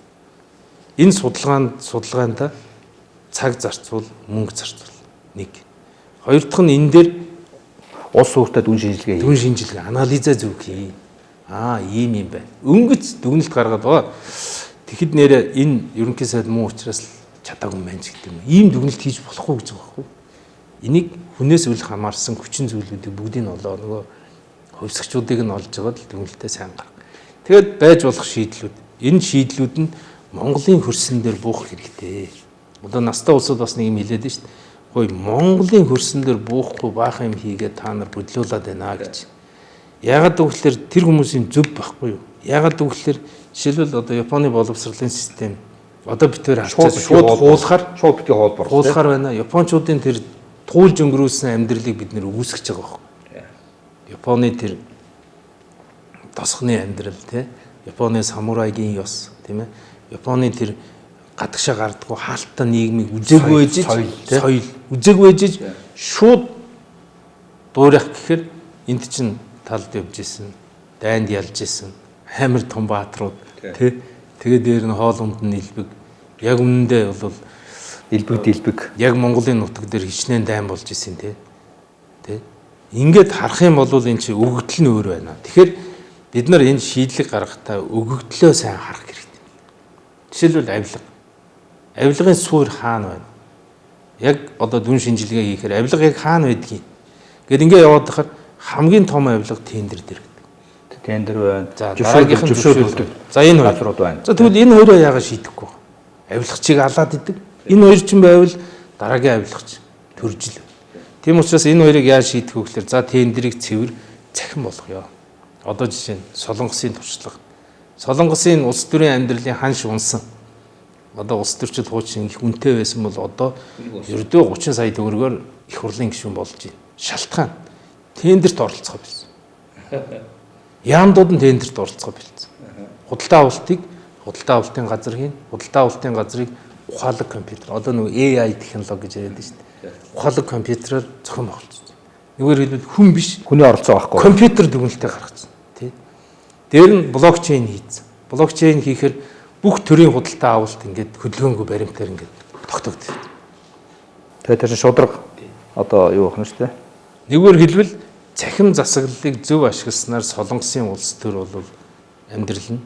Speaker 3: Энэ судалгаанд цаг зарцуул, мөнгө зарцуул. Нэг. Хоёр дахь нь энэ дээр
Speaker 2: Улс хууртаа дүн шинжилгээ,
Speaker 3: анализа зөв хий. Ийм юм байна. Өнгөц дүгнэлт гаргаад байгаа. Тэгэхэд нэрээ энэ ерөнхий сайд муу учраас чадаагүй юм байна ч гэдэг юм. Ийм дүгнэлт хийж болохгүй гэж байгаа байхгүй. Энийг хүнээс үл хамаарсан хүчин зүйлүүдийг бүгдийг нь олоо нөгөө хувьсгчдыг нь олж байгаа л дүгнэлтээ сайн гарга. Тэгэд байж болох шийдлүүд. Энэ шийдлүүд нь Монголын хөрсөн дээр буух хэрэгтэй. Одоо настай улсууд бас нэг юм хэлээд нь шүү дээ. Хөөе Монголын хөрсөн дээр буухгүй баах юм хийгээд та нар бодлуулад байна гэж. Яагаад гэвэл тэр хүмүүсийн зөв байхгүй юу? Яагаад гэвэл жишээлбэл одоо Японы боловсролын систем одоо битээр харцаад шууд
Speaker 2: шууд битгий
Speaker 3: хуулахаар байна. Японочдын тэр туулж өнгөрүүлсэн амьдралыг бид нэр үүсгэж байгаа байхгүй. Японы тэр тосхны амьдрал тий. Японы самурайгийн ёс тийм ээ. Японы тэр гадагшаа гардаггүй хаалттай нийгмийг үзээгүй байж соёл үзээгүй байж шууд дуурайх гэхээр энд чинь талд явж исэн, дайнд ялж исэн, амар том баатрууд тий. Тэгээд дээр нь хоол унд нь илбэг. Яг үнэндээ бол илбэг. Яг Монголын нутаг дээр хичнээн дайн болж исэн тий. Ингээд харах юм бол энэ чи өгөгдөл нь өөр байна. Тэгэхээр бид нар энэ шийдлийг гаргахдаа өгөгдлөө сайн харах хэрэгтэй. Жишээлбэл авилгын суур хаана байна? Яг одоо дүн шинжилгээ хийхээр авилга яг хаана байдгийг. Гэт ингээ яваад байхаар хамгийн том авилга тендер дээр гэдэг.
Speaker 2: Тендер байна.
Speaker 3: Зөвшөөрөл. За энэ
Speaker 2: газрууд байна.
Speaker 3: За тэгвэл энэ хоёроо яагаад шийдэхгүй? Авилгачийг алаад идэг. Энэ хоёр ч юм байвал дараагийн авилгач төржил. Тийм учраас энэ хоёрыг яаж шийдэх вэ гэхээр за тендерийг цэвэр цахим болгоё. Одоо жишээ нь Солонгосын туршлага. Солонгосын улс төрийн амьдралын ханш унсан. Одоо улс төрчид хуучин их үнэтэй байсан бол одоо ердөө 30 сая төгрөгөөр их хурлын гишүүн болж байна. Шалтгаан тендерт оролцох байсан. Яамдууд нь тендерт оролцох байсан. Худалдаа авалтын газар хийн. Худалдаа авалтын газрыг ухаалаг компьютер. Одоо нэг AI технологи гэж яриад шүү дээ. Ухаалаг компьютероор зохион байгуулж. Нэгээр хэлбэл хүн биш.
Speaker 2: Хүний оролцоо байхгүй.
Speaker 3: Компьютер дүгнэлтээ гаргасан. Тий. Дээр нь блокчейн хийсэн. Блокчейн хийхээр бүх төрлийн худалдаа авалт ингээд хөдөлгөөнгүй баримтаар ингээд тогтогдсон.
Speaker 2: Тэгээд тэр шудраг одоо юу болох нь шүү дээ.
Speaker 3: Нэгээр хэлбэл цахим засаглалыг зөв ашигласнаар Солонгосын улс төр бол амьдрал нь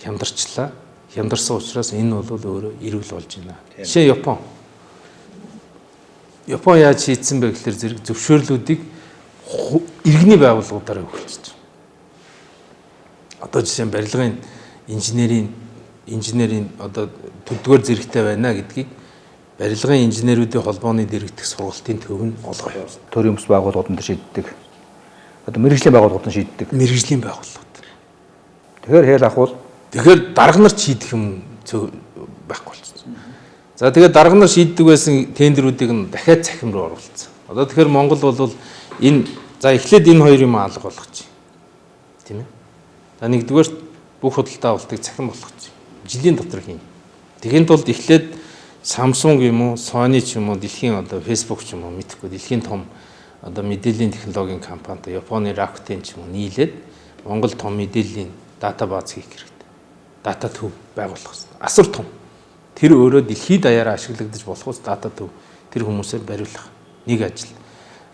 Speaker 3: хямдарчлаа. Хямдарсан учраас энэ бол өөрөө эрүүл болж байна. Жишээ Япон. Япон яаж шийдсэн бэ гэхээр зэрэг зөвшөөрлүүдийг иргэний байгууллагуудаараа өгүүлчихэж байгаа. Одоо жишээ нь барилгын инженерийн одоо төдгөр зэрэгтэй байна гэдгийг барилгын инженерүүдийн холбооны дэргэдэх сургалтын төв нь олгоё.
Speaker 2: Төрийн өмс байгууллагууд нь шийддэг. Одоо мэрэгжлийн байгууллагууд нь шийддэг.
Speaker 3: Мэргэжлийн байгууллагууд.
Speaker 2: Тэгэхээр хэл ахвал
Speaker 3: дарга нарт шийдэх юм байхгүй болчихсон. За тэгээд дарга нар шийддэг байсан тендерүүдийг нь дахиад цахим руу оруулсан. Одоо тэгэхээр Монгол бол энэ эхлээд энэ хоёр юм алга болгочих. Тийм ээ. За нэгдүгээр бүх худалдаа авалтыг цахим болгочих. Жилийн дотор хийн. Тэгэхэд бол эхлээд Samsung юм уу, Sony ч юм уу, дэлхийн одоо Facebook ч юм уу мэдхгүй дэлхийн том одоо мэдээллийн технологийн компанитай Японы Rakuten ч юм уу нийлээд Монгол том мэдээллийн датабаз хийх хэрэгтэй. Дата төв байгуулах хэрэгтэй. Асар том. Тэр өөрөө дэлхийд даяараа ашиглагдаж болох ус дата төв тэр хүмүүсээр бариулах нэг ажил.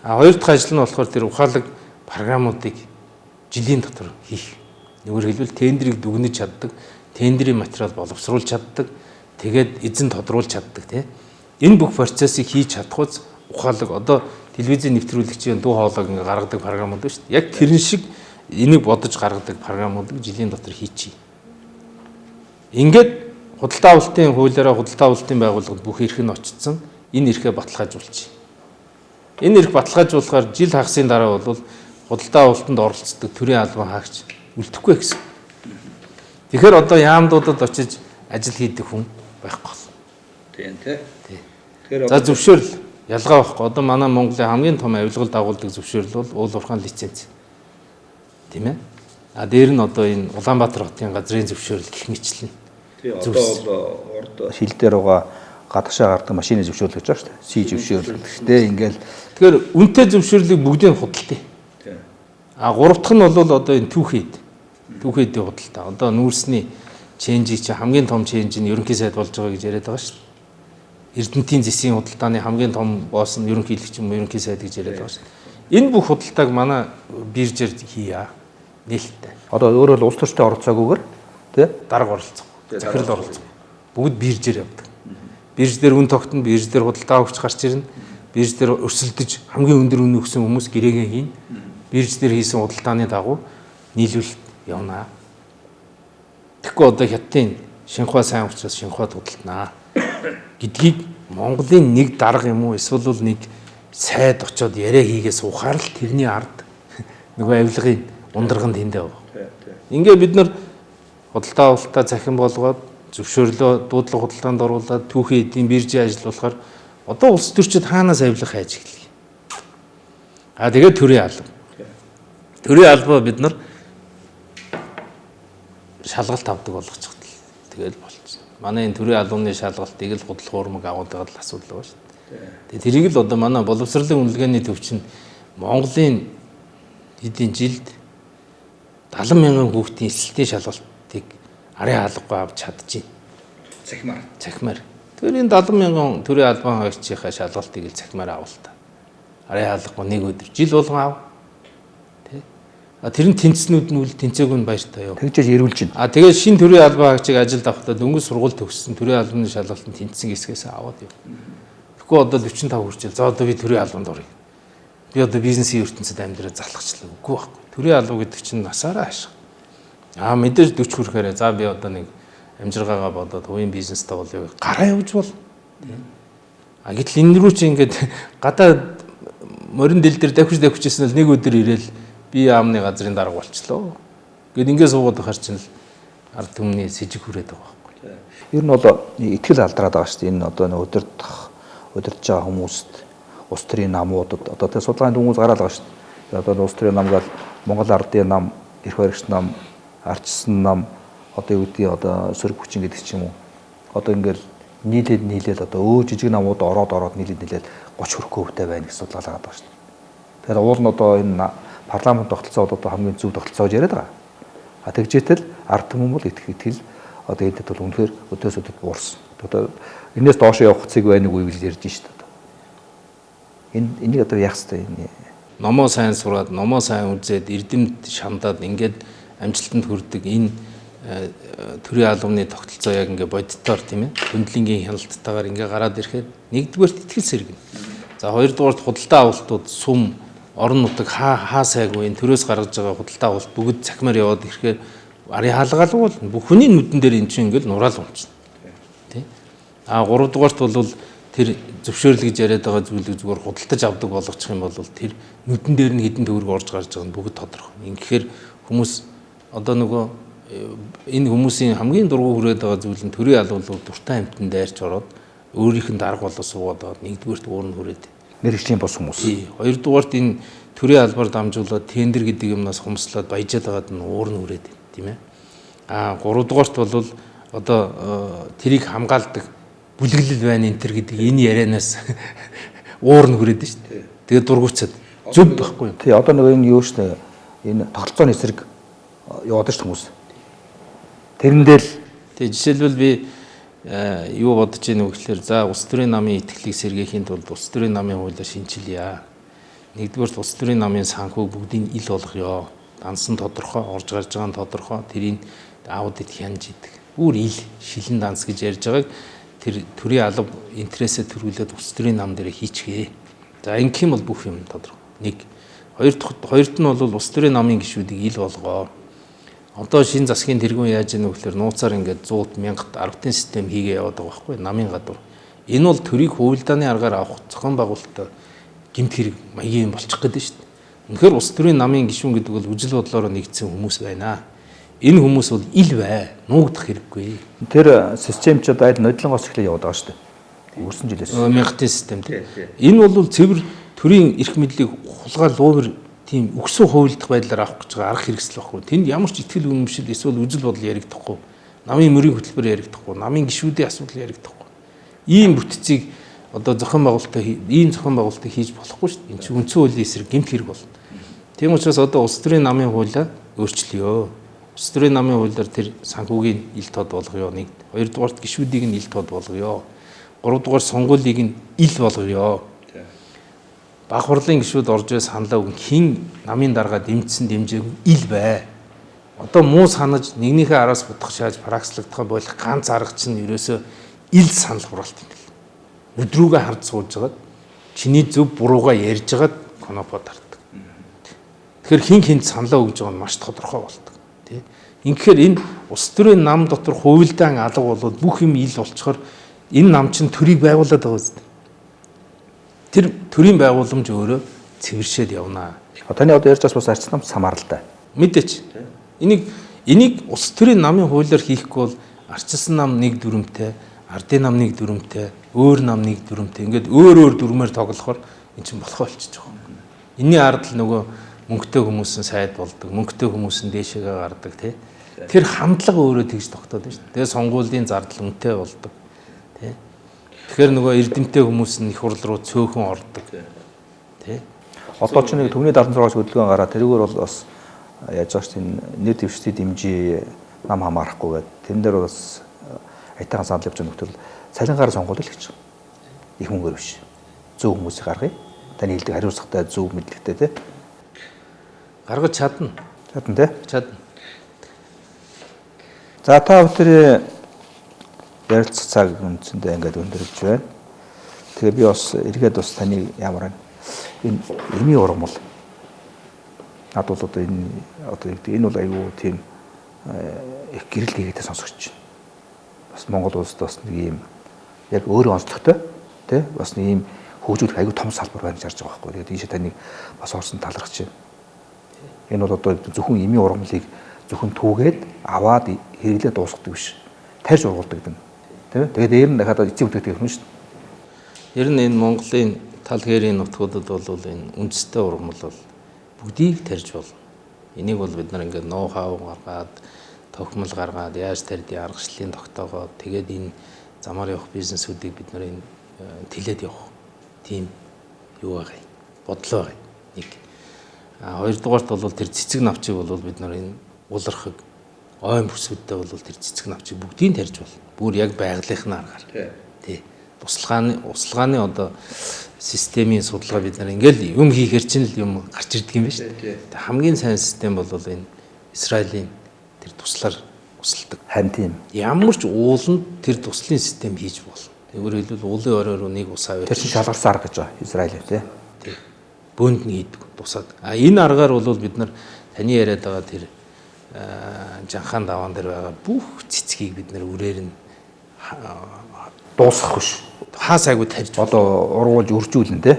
Speaker 3: Хоёр дахь ажил нь болохоор тэр ухаалаг програмуудыг жилийн дотор хийх. Өөрөөр хэлбэл тендерийг дүгнэж чаддаг, тендерийн материал боловсруулж чаддаг, тэгээд эзэн тодруулж чаддаг тийм. Энэ бүх процессыг хийж чадхуйц ухаалаг одоо телевизийн нэвтрүүлэгчийн дуу хоолойг ингээ гаргадаг програмууд байна шүү дээ. Яг тэрэн шиг энийг бодож гаргадаг програмуудыг жилийн дотор хийчихье. Ингээд худалдаа авалтын хуулиараа худалдаа авалтын байгууллагад бүх эрх нь очсон. Энэ эрхээ баталгаажуулчих. Энэ эрх баталгаажуулахаар жил хагасын дараа бол худалдаа авалтанд оролцдог төрийн албан хаагч үлдэхгүй гэсэн. Тэгэхээр одоо яамдуудад очиж ажил хийдэг хүн байхгүй бол.
Speaker 2: Тийм тий.
Speaker 3: Тэгэхээр за зөвшөөрөл ялгаа байхгүй. Одоо манай Монголын хамгийн том авилгал дагуулдаг зөвшөөрөл бол уул уурхайн лиценз. Тийм ээ. Дээр нь одоо энэ Улаанбаатар хотын газрын зөвшөөрөл гэх мэтлэн.
Speaker 2: Одоо бол урд шил дээр байгаа гадагшаа гардаг машины зөвшөөрөл гэж байгаа шүү дээ. Си зөвшөөрөл гэхдээ ингээл
Speaker 3: тэгэхээр үнэтэй зөвшөөрлийг бүгдийг худалдаа. Тийм. Гурав дахь нь бол одоо энэ түүхэд худалдаа. Одоо нүүрсний ченжийг чи хамгийн том ченж нь ерөнхий сайд болж байгаа гэж яриад байгаа шүү дээ. Эрдэнтийн засгийн худалдааны хамгийн том босс нь ерөнхийлөгч юм ерөнхий сайд гэж яриад байгаа шүү дээ. Энэ бүх худалдааг манай биржээр хийя. Нээлттэй.
Speaker 2: Одоо өөрөөр улс төрчтэй оролцоогүйгээр тий
Speaker 3: дарга оролцох. Захирал оролцох. Бүгд биржээр явдаг. Бирж дээр үн тогтно, бирж дээр худалдаа авахч гарч ирнэ. Бирж дээр өрсөлдөж хамгийн өндөр үнэ өгсөн хүмүүс гэрээгээ хийн. Бирж дээр хийсэн худалдааны дагуу нийлүүлэлт явнаа. Тэгэхгүй одоо хятадын Шинхua сайн учраас Шинхуад худалданаа гэдгийг Монголын нэг дарга юм уу эсвэл нэг сайд очоод яриа хийгээ суухаар л тэрний ард нөгөө авилгын ундраганд тэндээ байгаа. Ингээ бид нар худалдаа авалтаа захин болгоод зөвшөөрлөө дуудлага худалдаанд оруулаад түүхийн эдийн биржийн ажиллуулахаар одоо улс төрчид хаанаас авилга хайж эхэллээ. Тэгээд төрийн алба. Төрийн албаа бид нар шалгалт авдаг болгочиход тэгэл болчихсон. Манай энэ төрийн албаны шалгалтыг л худал хуурмаг агуулдаг л асуудал байна шүү дээ. Тэрийг л одоо манай боловсролын үнэлгээний төвчин Монголын эдийн жилд 70 мянган хүүхдийн эсэлтийн шалгалтыг арын хаалгагүй авч чадчихээн. Цахимаар. Тэгэхээр энэ 70 мянган төрийн албан хаагчийнхаа шалгалтыг л цахимаар авал та. Арын хаалгагүй нэг өдөр жил болгон ав. Тэ. Тэр нь тэнцснүүд нь үл тэнцээгүй нь баяртай юу.
Speaker 2: тэгжээж эрүүлж байна.
Speaker 3: Тэгээд шинэ төрийн албан хаагчийг ажилд авахдаа дөнгөж сургууль төгссөн төрийн албаны шалгалтанд тэнцсэн хэсгээс аваад юу. Тэгэхгүй одоо 45 хүрчээл. За одоо би төрийн албанд оръё. Би одоо бизнесийн ертөнцид амьдраад залхачлаа. Үгүй байхгүй. Төрийн алба гэдэг чинь насаараа ашиг. Мэдээж 40 хүрэхээр за би одоо нэг амжиргаагаа бодоод хувийн бизнестэй болъё. Гараа явж бол. Гэтэл энэ рүү чи ингээд гадаа морин дэл дээр давхижсэн л нэг өдөр ирээл би яамны газрын дарга болчлоо. Гэт ингээд суугаад байхаар чинь л ард түмний сэжиг хүрээд байгаа байхгүй.
Speaker 2: Ер нь бол итгэл алдраад байгаа шүү дээ. Энэ одоо удирдах байгаа хүмүүст улс төрийн намуудад одоо тэ судалгааны хүмүүс гараад байгаа шүү дээ. Одоо улс төрийн нам гал Монгол ардын нам, эрх баригч нам, арчсан нам одоо юу гэдгийг одоо сөрөг хүчин гэдэг ч юм уу. Одоо ингээл нийлээд одоо жижиг намууд ороод нийлээд 30 хүрэхгүй хөвтэй байна гэж судалгаа гараад байгаа шүү дээ. Тэгэхээр уул нь одоо энэ парламент тогтолцоо одоо хамгийн зөв тогтолцоо гэж яриад байгаа. Тэгжээтэл ард түмэн бол итгэл одоо эдэд бол үнэхээр өдөөс өдөрт буурсан. Одоо энэс доош явах цэг байна уу гэж ярьж шүү дээ. Энийг одоо яах вэ?
Speaker 3: Номоо сайн сураад, номоо сайн үзээд, эрдэмт шандаад ингээд амжилтанд хүрдэг энэ төрийн албаны тогтолцоо яг ингээд боддоор тийм ээ. Хөндлөнгийн хяналттайгаар ингээд гараад ирэхэд нэгдүгээрт итгэл сэргэнэ. За хоёрдугаарт худалдаа авалтууд сум орон нутаг хаа сайгүй энэ төрөөс гаргаж байгаа худалдаа авалт бүгд цахимаар яваад ирэхээр ари хаалгаалга бол бүх хүний нүдэн дээр энэ чинь ингээл нураал унцна. Тэ? А 3 дугаарт бол тэр зөвшөөрөл гэж яриад байгаа зүйлийг зүгээр худалдаж авдаг болгочих юм бол тэр нүдэн дээр нь хэдэн төгрөг орж гарч байгаа нь бүгд тодорхой. Ингэхээр хүмүүс одоо нөгөө энэ хүмүүсийн хамгийн дургу хүрээд байгаа зүйл нь төрийн албалууд дуртай амтнд дайрч ороод өөрийнх нь дарга болоо суугаад нэгдүгээрт уурн хүрээд
Speaker 2: мэргэжлийн бос хүмүүс.
Speaker 3: Хоёрдугаарт энэ төрийн албаар дамжуулаад тендер гэдэг юмнаас хумслаад баяжаад байгаад нь уурн хүрээд тийм ээ. А 3 дугаарт бол одоо тэрийг хамгаалдаг бүлэглэл байна энэ төр гэдэг энэ ярианаас уурн хүрээд шүү дээ. Тэгээд дургуцаад зөв байхгүй юу?
Speaker 2: Тий, одоо нэг энэ юу шнэ энэ тогтолцооны эсрэг яваад ш хүмүүс. Тэрэндээ л
Speaker 3: тий жишээлбэл би юу бодож ийн гэхээр за улс төрийн намын итгэлийг сэргээхийн тулд улс төрийн намын хуулиар шинжилье. Нэгдүгээр улс төрийн намын санхүүг бүгдийг ил болгоё. Дансан тодорхой, орж гарч байгаа нь тодорхой, тэрийг аудит хянаж идэг. Бүр ил шилэн данс гэж ярьж байгааг тэр төрийн алба интересээ төрүүлээд улс төрийн нам дээр хийчихээ. За ингэх юм бол бүх юм тодорхой. Нэг. Хоёрт нь бол улс төрийн намын гишүүдийг ил болгоо. Одоо шинэ засгийн тэргүүн яаж ийнө гэхээр нууцаар ингээд 100 мянгат арвтын систем хийгээ яваад байгаа байхгүй намын гадуур. Энэ бол төрийг хувилдааны аргаар авах зохион байгуулалтаа гэмт хэрэг маягийн болчих гээд шүү дээ. Үнэхээр улс төрийн намын гишүүн гэдэг бол үжил бодлороо нэгдсэн хүмүүс байна. Энэ хүмүүс бол ил бай, нуугдах хэрэггүй.
Speaker 2: тэр систем ч одоо аль нодлонгоос эхлээ яваад байгаа шүү дээ. Үрсэн жилээс.
Speaker 3: Мянгатын систем тийм. Энэ бол цэвэр төрийн эрх мэдлийг хулгай луувар тийм өгсөн хувилдах байдлаар авах гэж байгаа арга хэрэгсэл байхгүй. Тэнд ямар ч итгэл үнэмшил эсвэл үжил бодол яригдахгүй. Намын мөрийн хөтөлбөр яригдахгүй. Намын гишүүдийн асуудал яригдахгүй. Ийм бүтцийг одоо зохион байгуулалтаа хийж болохгүй шүү дээ. Энэ чинь үндсэн хуулийн эсрэг гэмт хэрэг болно. Тийм учраас одоо улс төрийн намын хуулиа өөрчлөё. Улс төрийн намын хуулиар тэр санхүүгийн ил тод болгоё. Нэг. Хоёрдугаарт гишүүдийг нь ил тод болгоё. Гуравдугаар сонгуулийг нь ил болгоё. Баг хурлын гишүүд орж ирээ саналаа өгөн хин намын дарга дэмжсэн дэмжээгүй ил бай. Одоо муу санаж нэгнийхээ араас бутах шааж пракслагдах болох ганц арга чинь ерөөсөө ил санал хураалт юм бэл. Өдрүүгээ хард сууж байгаад чиний зөв буруугаа ярьж байгаад конопо тартдаг. Тэгэхээр хин хинт саналаа өгж байгаа нь маш тодорхой болдог. Тэ. Инхээр энэ улс төрийн нам дотор хувилдаан алга болоод бүх юм ил болчоор энэ нам чинь төрийг байгуулад байгаа үстэй. Тэр төрийн байгууламж өөрөө цэвэршээд явна.
Speaker 2: Таны одоо ярьж бас арчил намд самаар л да.
Speaker 3: Мэдээч. Энийг улс төрийн намын хуулиар хийхгүй бол арчилсан нам нэг дүрмтэй, ардын нам нэг дүрмтэй, өөр нам нэг дүрмтэй. Ингээд өөр дүрмээр тоглохоор эн чинь болохоо болчихж байгаа. Энийний ард л нөгөө мөнгөтэй хүмүүс нь сайд болдог, мөнгөтэй хүмүүс нь дээшээгээ гардаг тий. Тэр хандлага өөрөө тэгж тогтоод байна шүү дээ. Тэгээ сонгуулийн зардал үнэтэй болдог. Тий. Тэгэхээр нөгөө эрдэмтэй хүмүүс нь их хурл руу цөөхөн ордог. Тэ.
Speaker 2: Одоо ч нэг төвний 76-аас хөдөлгөөн гараад тэрүүгээр бол бас яаж байгаа чинь нэр дэвшилтийн дэмжээ нам хамаарахгүй гэдэг. Тэрэн дээр бас айтайхан санал явж байгаа нөхцөл цалингаар сонгуул л гэж байна. Их мөнгөөр биш. Зөв хүмүүсийг гаргая. Таны хэлдэг хариуцлагатай зөв мэдлэгтэй тий.
Speaker 3: Гаргаж чадна.
Speaker 2: Чадна тий.
Speaker 3: Чадна.
Speaker 2: За та бүхэн ярилцах цаг үндсэндээ ингээд өндөрж байна. Тэгээ би бас эргээд бас таны ямар энэ эмийн ургамал над бол одоо энэ бол аюу тийм их гэрэл хийгээдээ сонсогч байна. Бас Монгол улсад бас нэг юм яг өөрөө онцлогтой тий бас нэг юм хөгжүүлэх аюу том салбар байна гэж харж байгаа байхгүй. Тэгээд ийшээ таныг бас орсон талархаж байна. Энэ бол одоо зөвхөн эмийн ургамлыг зөвхөн түүгээд аваад хэрэглээ дуусгадаг биш. Тарьж ургуулдаг юм. Тэгээд дээр нь дахиад эцэг бүтээгдэхүүн хүн шүү дээ.
Speaker 3: Ер нь энэ Монголын тал гэрийн нутгуудад бол энэ үндэстэй ургамал бол бүгдийг тарьж болно. Энийг бол бид нар ингээд ноу хау гаргаад, тохимол гаргаад, яаж тарьдгийг аргачлалын тогтоогоод тэгээд энэ замаар явах бизнесүүдийг бид нар энэ тэлээд явах тийм юу байгаа юм. Бодлоо байгаа. Нэг. Хоёрдугаарт бол тэр цэцэг навчийг бол бид нар энэ улархаг ойн бүсгүүдтэй бол тэр цэцэг навчийг бүгдийг тарьж болно. Бүр яг байгалийнхны аргаар. Тий. Услгааны одоо системийн судалгаа бид нар ингээл юм хийхээр чинь л юм гарч ирдэг юм байна шүү дээ. Хамгийн сайн систем бол энэ Израилийн тэр туслаар усалдаг.
Speaker 2: Харин тийм.
Speaker 3: Ямар ч ууланд тэр туслын систем хийж болно. Өөрөөр хэлбэл улын орой руу нэг ус аваад
Speaker 2: Тэр чинь шалгарсан арга гэж байгаа Израиль тий.
Speaker 3: бөөнд нь хийдэг тусаад. Энэ аргаар бол бид нар таны яриад байгаа тэр жанхаан даваан дээр байгаа бүх цэцгийг бид нар үрээр нь
Speaker 2: Дуусгах биш.
Speaker 3: хаа сайгүй тарьж
Speaker 2: Одоо ургуулж үржүүлнэ тий.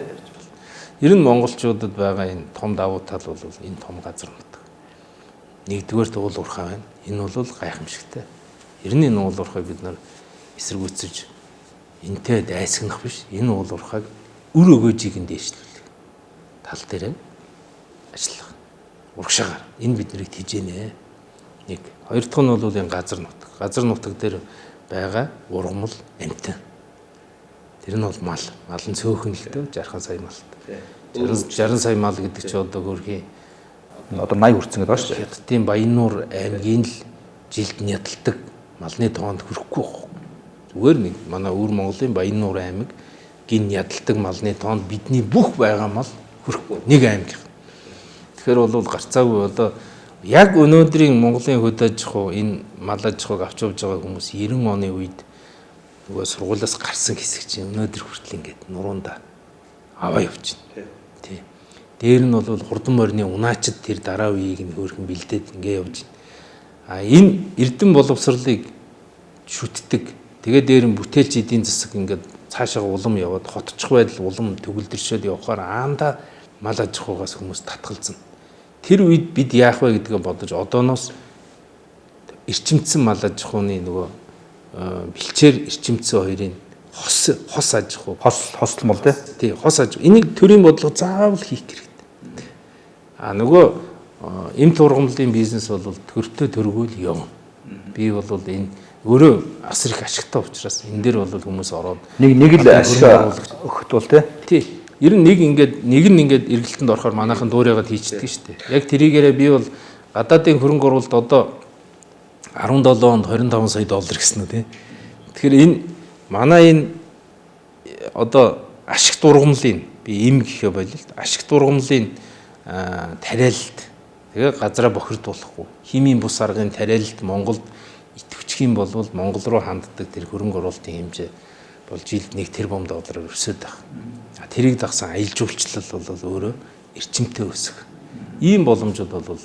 Speaker 3: ер нь монголчуудад байгаа энэ том давуу тал бол энэ том газар нутаг. Нэгдүгээр уул уурхай байна. Энэ бол гайхамшигтай. Ер нь энэ уул уурхайг бид нар эсэргүүцэж энтэй дайсагнах биш. Энэ уул уурхайг үр өгөөжийг нь дээшлүүлэх. Тал дээр ажиллах. Урагшаагаар энэ биднийг тижээнэ. Нэг. Хоёр дахь нь бол энэ газар нутаг. Газар нутаг дээр байгаа ургамал амтан. Тэр нь бол мал. Мал нь цөөхөн л дээ 60 сая малтай. 60 сая мал гэдэг чинь одоо хөрхийн
Speaker 2: Одоо 80 хүрсэн гэдэг ба шүү дээ.
Speaker 3: Хятадын Баяннуур аймгийн л жилд ядалдаг малны тоонд хүрэхгүй байна. Зүгээр нэг манай өвөр Монголын Баяннуур аймаг гин ядалдаг малны тоонд бидний бүх байгаа мал хүрэхгүй. Нэг аймгийн. Тэгэхээр бол гарцаагүй одоо яг өнөөдрийн Монголын хөд аж ахуй энэ мал аж ахуйг авч явж байгаа хүмүүс 90 оны үед нөгөө сургуулиас гарсан хэсэг чинь өнөөдөр хүртэл ингээд нуруундаа аваа явж байна. Тий. Дээр нь бол хурдан морины унаачд тэр дараа үеийг нь хөөрхөн бэлдээд ингээд явж байна. А энэ эрдэм боловсролыг шүтдэг. Тэгээ дээр нь бүтээлч эдийн засаг ингээд цаашаа улам яваад хотчих байдал улам төгөлдөршөөд явахаар аанда мал аж ахуйгаас хүмүүс татгалзна. Тэр үед бид яах вэ гэдгээ бодож одооноос эрчимдсэн мал аж ахуйны нөгөө бэлчээр эрчимдсэн хоёрын хос аж ахуй
Speaker 2: Хослмол тий.
Speaker 3: Хос аж энийг төрийн бодлого заавал хийх хэрэгтэй. А нөгөө эмт ургамлын бизнес бол төртөө төргөөл явна. Би бол энэ өөрөө асар их ашигтай учраас энэ дээр бол хүмүүс ороод
Speaker 2: нэг л ашиг өгөхд бол тий.
Speaker 3: Ер нь нэг ингээд эргэлтэнд орохоор манайхан дуурайгаад хийчихдэг шүү дээ. Яг тэрийгээрээ би бол гадаадын хөрөнгө оруулалт одоо 17 онд 25 сая доллар гэсэн үү тий. Тэгэхээр энэ манай энэ одоо ашигт ургамлын би им гэхэ болил л ашигт ургамлын тариалалт тэгээ газараа бохирдуулахгүй химийн бус аргын тариалалт Монголд идэвхжих юм бол Монгол руу ханддаг тэр хөрөнгө оруулалтын хэмжээ бол жилд 1 тэрбум доллараар өсөд байгаа. Тэрийг дагсан аялал жуулчлал бол өөрөө эрчимтэй өсөх. Ийм боломжууд бол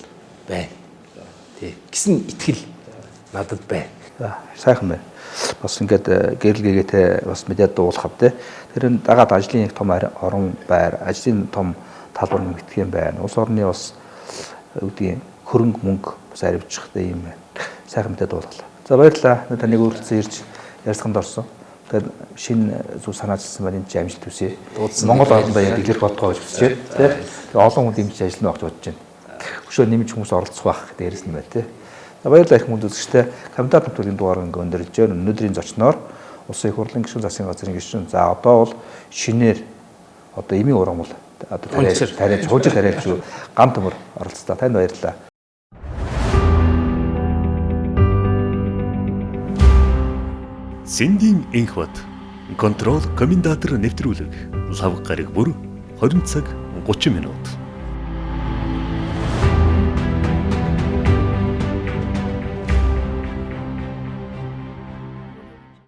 Speaker 3: байна. Тий. Гэсэн итгэл надад байна.
Speaker 2: За сайхан байна. Бас ингээд гэрэлгээтэй бас мэдээд дуулахав те. Тэр нь дагаад ажлын нэг том орон байр, ажлын том талбар нэмэгдэх юм байна. Улс орны бас үүдийн хөрөнгө мөнгө бас аривчхтай юм байна. Сайхан мэдээд дуулгалаа. За баярлалаа. Таныг үргэлжлэн ирж ярилцлаганд орсон. Тэгээд шинэ зүг санаачилсан байна энэ амжилт хүсье. Монгол орнд баяр дэлгэрэх бодгоо гэж хүсчээ. Тэ. Олон хүн дэмжиж ажиллана гэж бодож байна. Хөшөө нэмж хүмүүс оролцох байх дээрээс нь байна те. Баярлалаа их хүнд үзэгчтэй. Комментатор төрлийн дугаар ингээ өндөрлөж байна. Өнөөдрийн зочноор Улсын их хурлын гишүүн засгийн газрын гишүүн. За одоо бол шинээр одоо эмийн ургамал одоо тариалж хуужил тариалж гам төмөр оролцлоо. Танд баярлалаа.
Speaker 1: Сэндийн энхват контрол комментатор нэвтрүүлэг лав гараг бүр 20 цаг 30 минут.